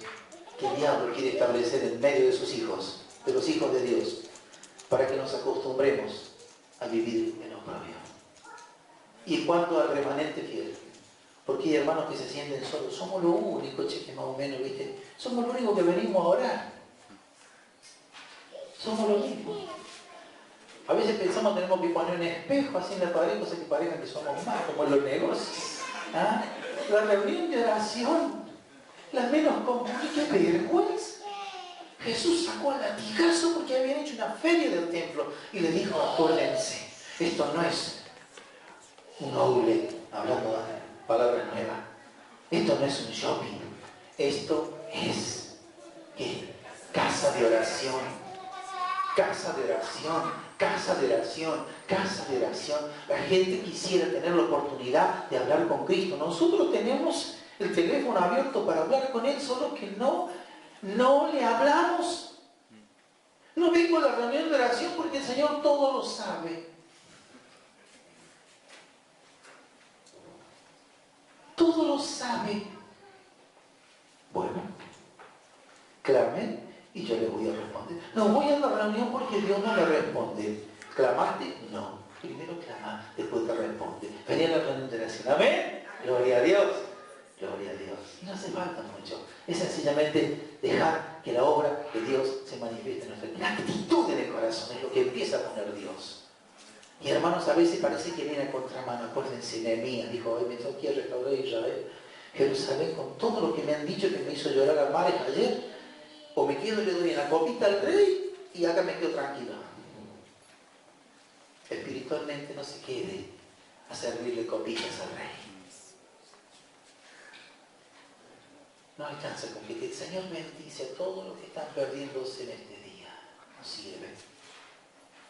que el diablo quiere establecer en medio de sus hijos, de los hijos de Dios, para que nos acostumbremos a vivir en oprobio. Y en cuanto al remanente fiel, porque hay hermanos que se sienten solos, somos lo único, cheque más o menos, ¿viste? Somos lo único que venimos a orar. Somos lo mismo. A veces pensamos que tenemos que poner un espejo así en la pared, cosa que parezca que somos más, como en los negocios. ¿Ah? La reunión de oración, la menos común, qué vergüenza. Jesús sacó al latigazo porque habían hecho una feria del templo y le dijo, acuérdense, esto no es un outlet, hablando de palabras nuevas, esto no es un shopping, esto es, ¿qué? Casa de oración, casa de oración, casa de oración, casa de oración. La gente quisiera tener la oportunidad de hablar con Cristo. Nosotros tenemos el teléfono abierto para hablar con Él, solo que no le hablamos. No vengo a la reunión de oración porque el Señor todo lo sabe. Todo lo sabe. Bueno, clamen y yo les voy a responder. No voy a la reunión porque Dios no me responde. ¿Clamaste? No. Primero clama, después te responde. Vení a la reunión de oración. ¿Amén? Gloria a Dios. Gloria a Dios. Y no hace falta mucho. Es sencillamente dejar que la obra de Dios se manifieste en nuestra vida. La actitud en el corazón es lo que empieza a poner Dios. Y hermanos, a veces parece que viene a contramano. Acuérdense, Nehemías dijo, hoy me toqué a restaurar Israel. Jerusalén, con todo lo que me han dicho que me hizo llorar a mares ayer, o me quedo y le doy una copita al rey y acá me quedo tranquilo. Espiritualmente no se quede a servirle copitas al rey. No alcanza con que el Señor bendice a todos los que están perdiéndose en este día. No sirve.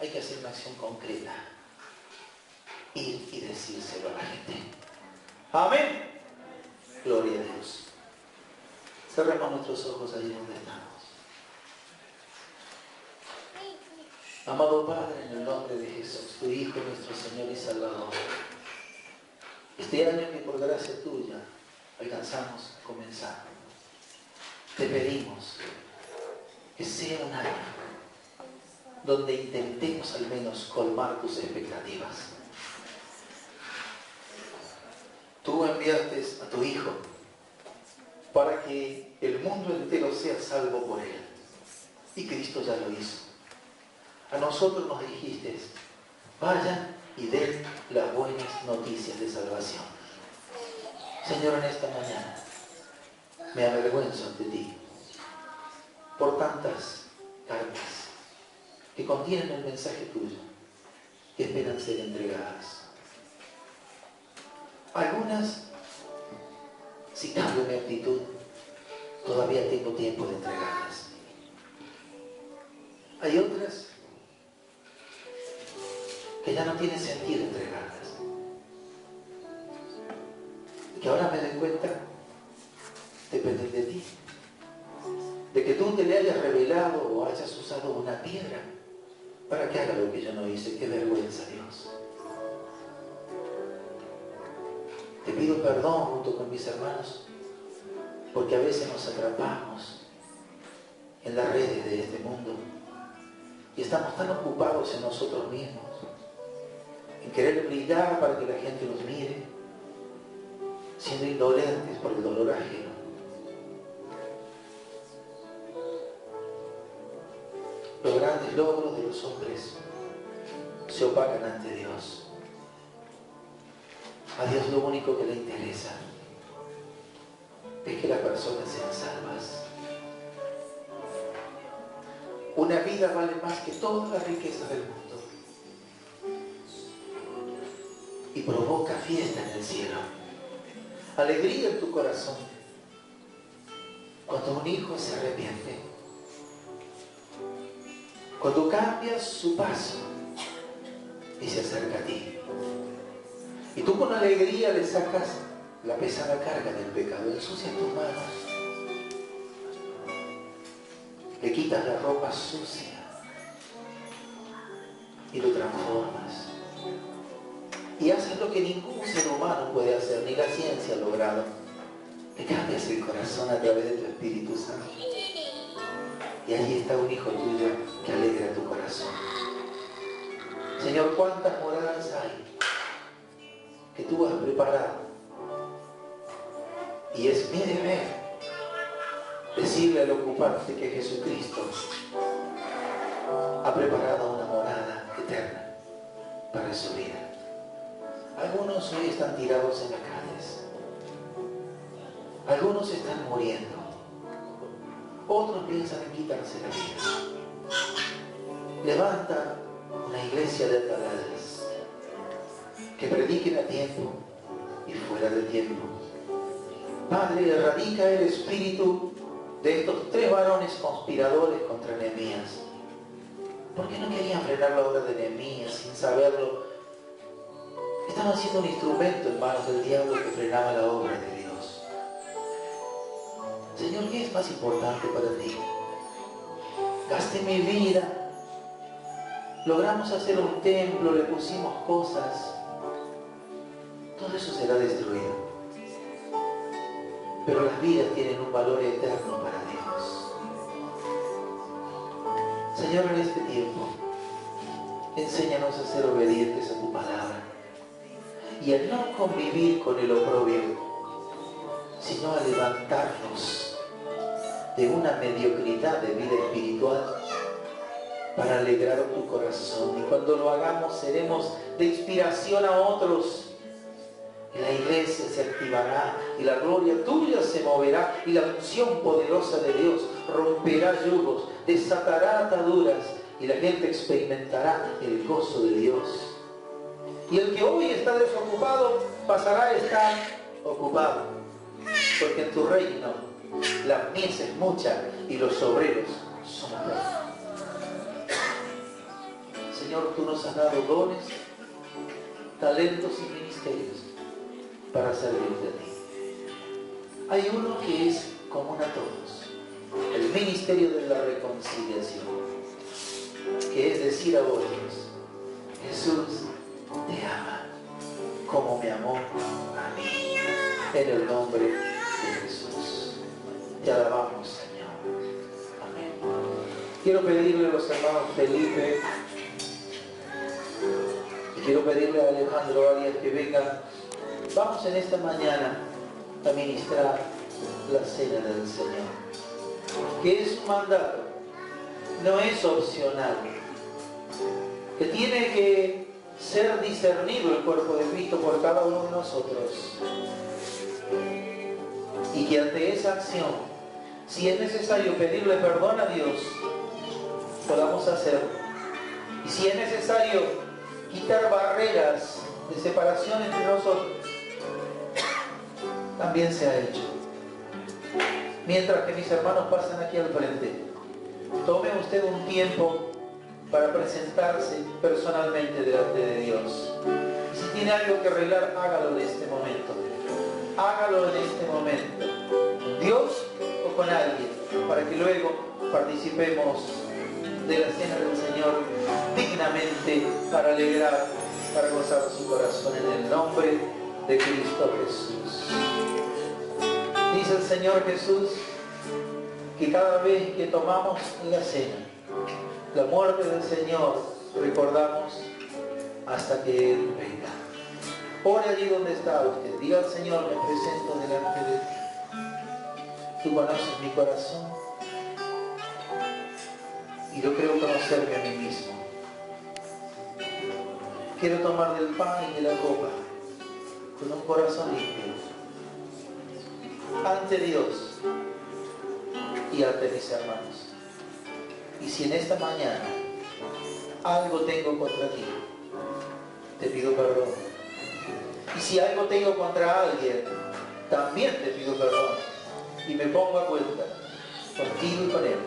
Hay que hacer una acción concreta. Ir y decírselo a la gente. Amén. Gloria a Dios. Cerremos nuestros ojos allí donde estamos. Amado Padre, en el nombre de Jesús, tu Hijo, nuestro Señor y Salvador, este año que por gracia tuya alcanzamos a comenzar, te pedimos que sea un año donde intentemos al menos colmar tus expectativas. Tú enviaste a tu Hijo para que el mundo entero sea salvo por Él. Y Cristo ya lo hizo. A nosotros nos dijiste, vayan y den las buenas noticias de salvación. Señor, en esta mañana me avergüenzo ante ti por tantas cartas que contienen el mensaje tuyo, que esperan ser entregadas. Algunas, si cambio mi actitud, todavía tengo tiempo de entregarlas. Hay otras que ya no tiene sentido entregarlas. Y que ahora me doy cuenta, depende de ti. De que tú te le hayas revelado o hayas usado una piedra para que haga lo que yo no hice. Qué vergüenza, Dios. Te pido perdón junto con mis hermanos, porque a veces nos atrapamos en las redes de este mundo y estamos tan ocupados en nosotros mismos, en querer brillar para que la gente nos mire, siendo indolentes por el dolor ajeno. Los grandes logros de los hombres se opacan ante Dios. A Dios lo único que le interesa es que las personas sean salvas. Una vida vale más que todas las riquezas del mundo y provoca fiesta en el cielo, alegría en tu corazón, Cuando un hijo se arrepiente, cuando cambias su paso y se acerca a ti, y tú con alegría le sacas la pesada carga del pecado, ensucias tus manos, le quitas la ropa sucia y lo transformas. Y haces lo que ningún ser humano puede hacer, ni la ciencia ha logrado. Le cambias el corazón a través de tu Espíritu Santo. Y allí está un hijo tuyo que alegra tu corazón. Señor, ¿cuántas moradas hay que tú has preparado? Y es mi deber decirle al ocupante que Jesucristo ha preparado una morada eterna para su vida. Algunos hoy están tirados en las calles. Algunos están muriendo. Otros piensan en quitarse la vida. Levanta una iglesia de atalayas que prediquen a tiempo y fuera de tiempo. Padre, erradica el espíritu de estos 3 varones conspiradores contra Nehemías. ¿Por qué no querían frenar la obra de Nehemías sin saberlo? Estaban siendo un instrumento en manos del diablo que frenaba la obra de Dios. Señor, ¿qué es más importante para ti? Gasté mi vida, logramos hacer un templo, le pusimos cosas. Todo eso será destruido. Pero las vidas tienen un valor eterno para Dios. Señor, en este tiempo, enséñanos a ser obedientes a tu palabra y a no convivir con el oprobio, sino a levantarnos de una mediocridad de vida espiritual para alegrar tu corazón. Y cuando lo hagamos seremos de inspiración a otros. Y la iglesia se activará y la gloria tuya se moverá y la unción poderosa de Dios romperá yugos, desatará ataduras y la gente experimentará el gozo de Dios. Y el que hoy está desocupado pasará a estar ocupado, porque en tu reino la mies es mucha y los obreros son pocos. Señor, tú nos has dado dones, talentos y ministerios para servirte a ti. Hay uno que es común a todos, el ministerio de la reconciliación, que es decir a otros: Jesús te ama como me amó a mí. En el nombre de Jesús te alabamos, Señor. Amén. Quiero pedirle a los hermanos Felipe y quiero pedirle a Alejandro Arias que vengan. Vamos en esta mañana a ministrar la cena del Señor, que es un mandato, no es opcional, que tiene que ser discernido el cuerpo de Cristo por cada uno de nosotros, y que ante esa acción, si es necesario pedirle perdón a Dios, podamos hacerlo, y si es necesario quitar barreras de separación entre nosotros, también se ha hecho. Mientras que mis hermanos pasan aquí al frente, tome usted un tiempo para presentarse personalmente delante de Dios. Y si tiene algo que arreglar, hágalo en este momento. Hágalo en este momento. Con Dios o con alguien, para que luego participemos de la cena del Señor dignamente, para alegrar, para gozar su corazón en el nombre de Cristo Jesús. Dice el Señor Jesús que cada vez que tomamos la cena, la muerte del Señor, recordamos hasta que Él venga. Ore allí donde está usted. Diga al Señor: me presento delante de ti. Tú conoces mi corazón y yo creo conocerme a mí mismo. Quiero tomar del pan y de la copa con un corazón limpio ante Dios y ante mis hermanos. Y si en esta mañana algo tengo contra ti, te pido perdón. Y si algo tengo contra alguien, también te pido perdón. Y me pongo a cuenta contigo y con Él,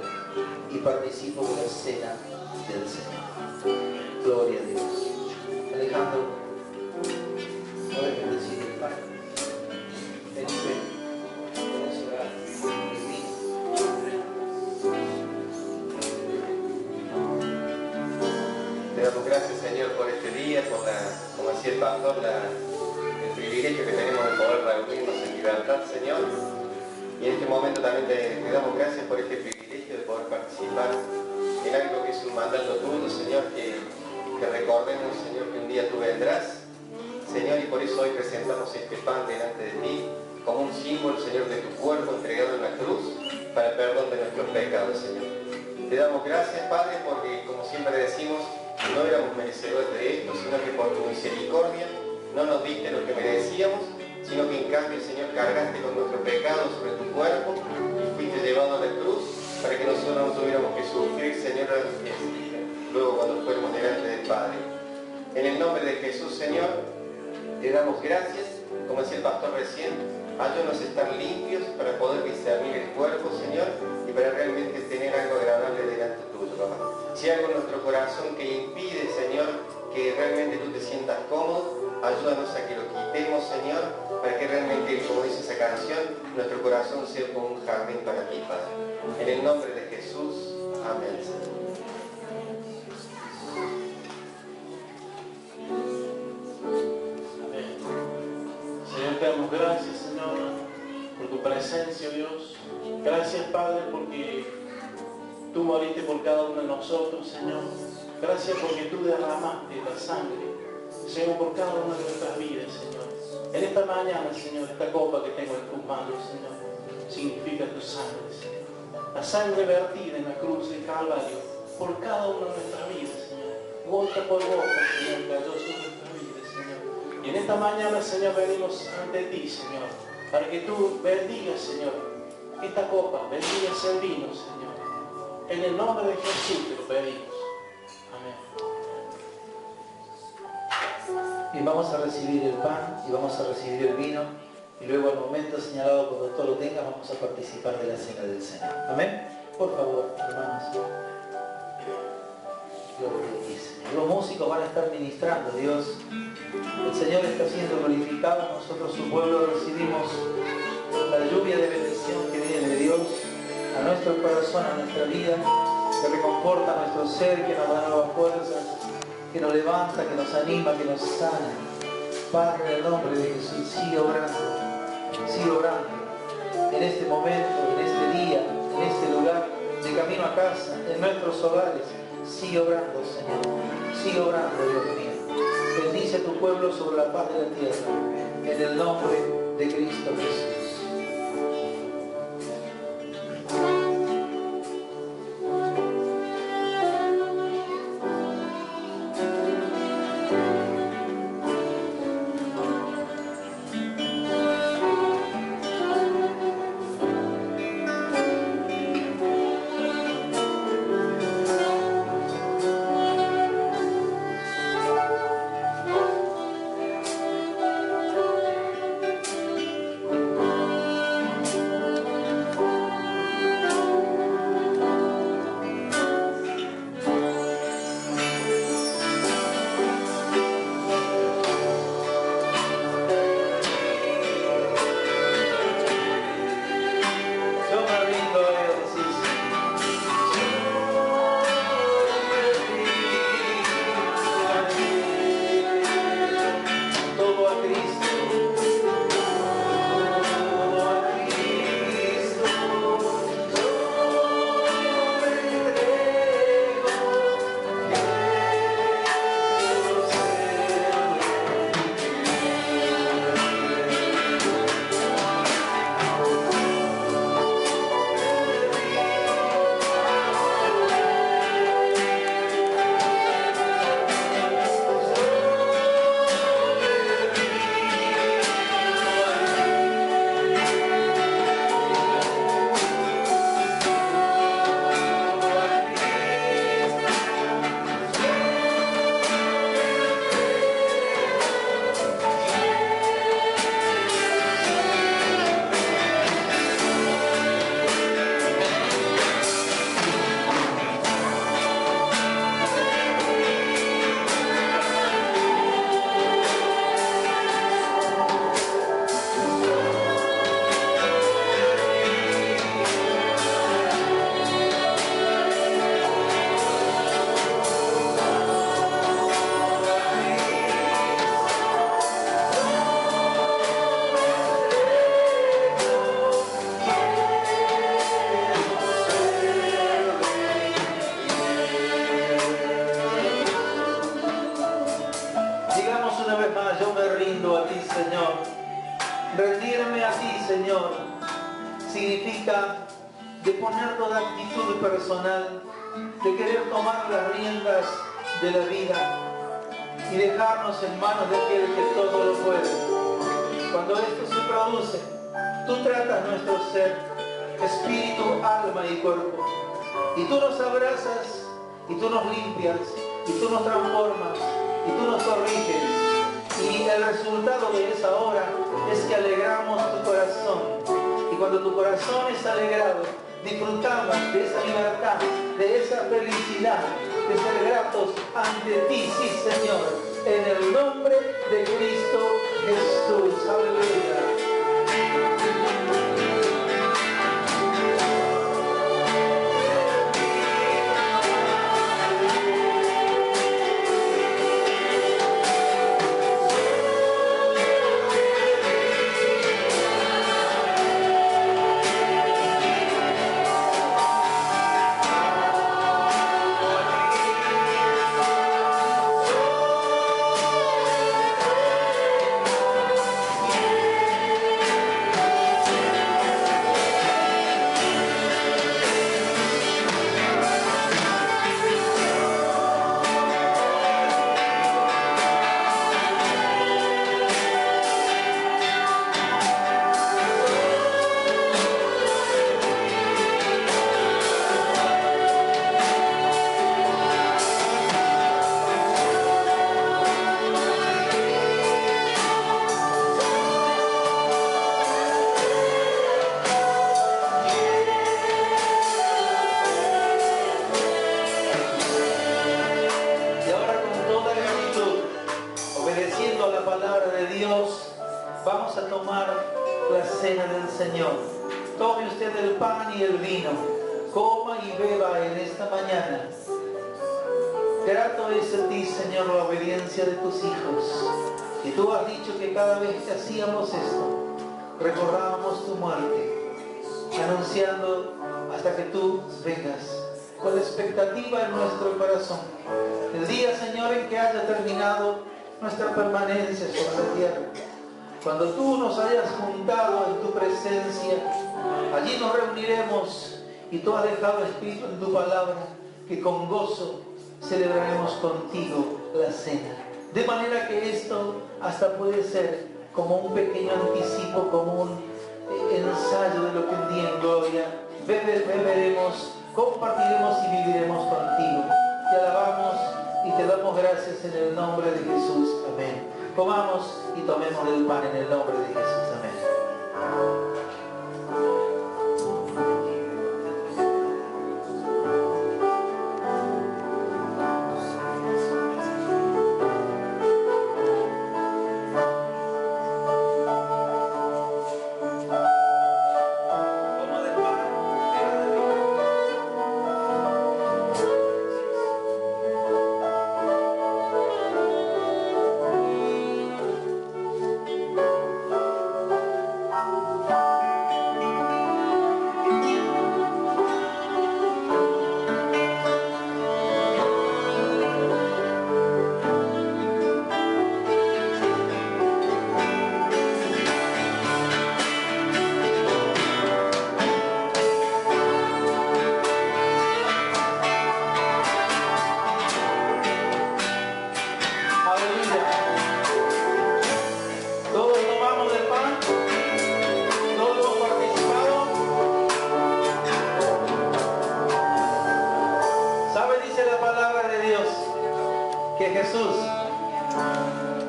y participo de la cena del Señor. Gloria a Dios. Alejandro, ¿puedes bendecir el pan? Vení, ven. Vamos a orar.
Te damos gracias, Señor, por este día, por como decía el pastor, el privilegio que tenemos de poder reunirnos en libertad, Señor. Y en este momento también te damos gracias por este privilegio de poder participar en algo que es un mandato tuyo, Señor, que recordemos, Señor, que un día tú vendrás, Señor, y por eso hoy presentamos este pan delante de ti como un símbolo, Señor, de tu cuerpo entregado en la cruz para el perdón de nuestros pecados, Señor. Te damos gracias, Padre, porque, como siempre decimos, no éramos merecedores de esto, sino que por tu misericordia no nos diste lo que merecíamos, sino que en cambio, Señor, cargaste con nuestro pecado sobre tu cuerpo y fuiste llevado a la cruz para que nosotros no tuviéramos que sufrir, Señor, luego cuando fuéramos delante del Padre. En el nombre de Jesús, Señor, te damos gracias, como decía el pastor recién, ayúdanos a estar limpios para poder discernir el cuerpo, Señor, y para realmente tener algo agradable delante tuyo, papá. Si hay algo en nuestro corazón que impide, Señor, que realmente tú te sientas cómodo, ayúdanos a que lo quitemos, Señor, para que realmente, como dice esa canción, nuestro corazón sea como un jardín para ti, Padre. En el nombre de Jesús, amén, Señor.
Amén. Señor, te damos gracias, Señor, por tu presencia, Dios. Gracias, Padre, porque tú moriste por cada uno de nosotros, Señor. Gracias porque tú derramaste la sangre, Señor, por cada una de nuestras vidas, Señor. En esta mañana, Señor, esta copa que tengo en tus manos, Señor, significa tu sangre, Señor. La sangre vertida en la cruz del Calvario por cada una de nuestras vidas, Señor. Gota por gota, Señor, cayó sobre nuestras vidas, Señor. Y en esta mañana, Señor, venimos ante ti, Señor, para que tú bendigas, Señor, esta copa, bendigas el vino, Señor. En el nombre de Jesús te lo pedimos. Amén.
Y vamos a recibir el pan y vamos a recibir el vino, y luego al momento señalado cuando todo lo tenga vamos a participar de la cena del Señor. Amén. Por favor, hermanos. Gloria a ti, Señor. Los músicos van a estar ministrando, Dios. El Señor está siendo glorificado. Nosotros, su pueblo, recibimos la lluvia de bendición que viene de Dios a nuestro corazón, a nuestra vida, que reconforta nuestro ser, que nos da nuevas fuerzas, que nos levanta, que nos anima, que nos sana. Padre, en el nombre de Jesús, sigue obrando en este momento, en este día, en este lugar, de camino a casa, en nuestros hogares. Sigue obrando, Señor. Sigue obrando, Dios mío. Bendice a tu pueblo sobre la paz de la tierra, en el nombre de Cristo Jesús. a ti, Señor. Rendirme a ti, Señor, significa de poner toda actitud personal, de querer tomar las riendas de la vida y dejarnos en manos de aquel que todo lo puede. Cuando esto se produce, tú tratas nuestro ser, espíritu, alma y cuerpo, y tú nos abrazas, y tú nos limpias, y tú nos transformas, y tú nos corriges, y el resultado de esa obra es que alegramos tu corazón. Y cuando tu corazón es alegrado, disfrutamos de esa libertad, de esa felicidad, de ser gratos ante ti, sí, Señor, en el nombre de Cristo Jesús. Aleluya. Vamos a tomar la cena del Señor. Tome usted el pan y el vino, coma y beba en esta mañana. Grato es a ti, Señor, la obediencia de tus hijos. Y tú has dicho que cada vez que hacíamos esto, recordábamos tu muerte, anunciando hasta que tú vengas, con la expectativa en nuestro corazón. El día, Señor, en que haya terminado nuestra permanencia sobre la tierra, cuando tú nos hayas juntado en tu presencia, allí nos reuniremos y tú has dejado escrito en tu palabra que con gozo celebraremos contigo la cena. De manera que esto hasta puede ser como un pequeño anticipo, como un ensayo de lo que un día en gloria beberemos, compartiremos y viviremos contigo. Te alabamos y te damos gracias en el nombre de Jesús. Amén. Comamos y tomemos del pan en el nombre de Jesús. Amén.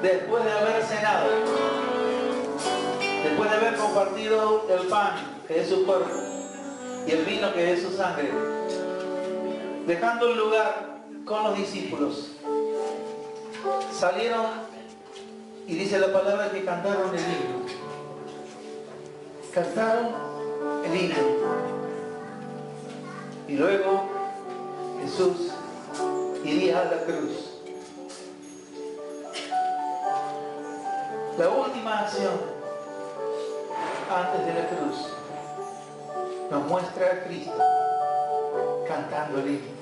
Después de haber cenado, después de haber compartido el pan, que es su cuerpo, y el vino, que es su sangre, dejando el lugar con los discípulos, salieron y dice la palabra que cantaron el himno. Cantaron el himno. Y luego Jesús iría a la cruz. La última acción antes de la cruz nos muestra a Cristo cantando el himno.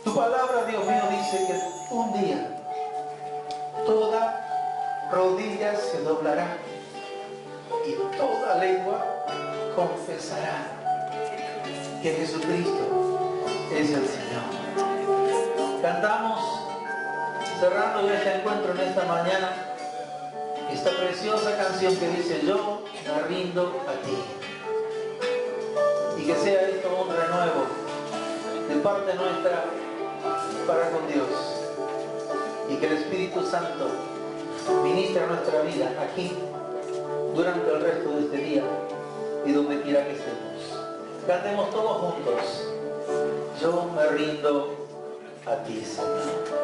Tu palabra, Dios mío, dice que un día toda rodillas se doblarán y toda lengua confesará que Jesucristo es el Señor. Cantamos, cerrando este encuentro en esta mañana, esta preciosa canción que dice: yo me rindo a ti. Y que sea esto un renuevo de parte nuestra para con Dios. Y que el Espíritu Santo ministre nuestra vida aquí durante el resto de este día y donde quiera que estemos. Cantemos todos juntos: yo me rindo a ti, Señor.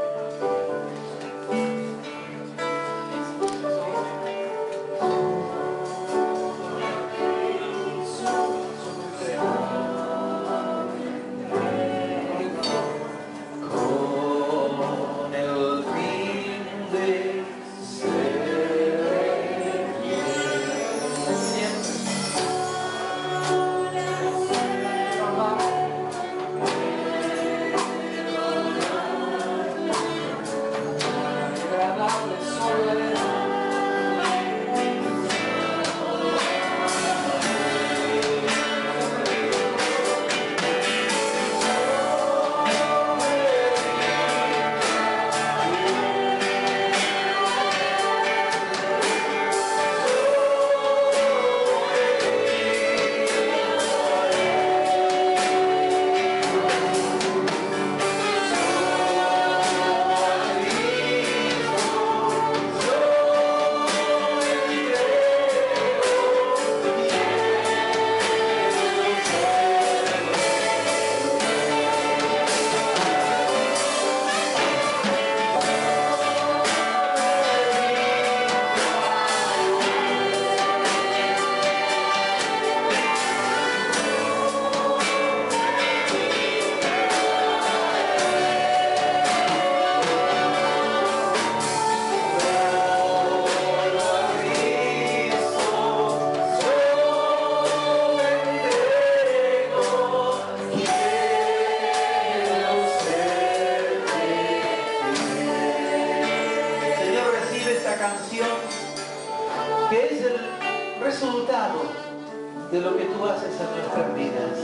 De lo que tú haces en nuestras vidas.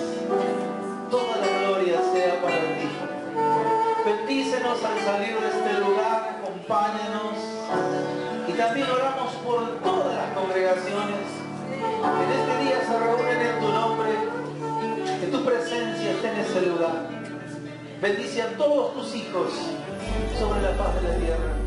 Toda la gloria sea para ti. Bendícenos al salir de este lugar, acompáñanos. Y también oramos por todas las congregaciones que en este día se reúnen en tu nombre, que tu presencia esté en ese lugar. Bendice a todos tus hijos sobre la faz de la tierra.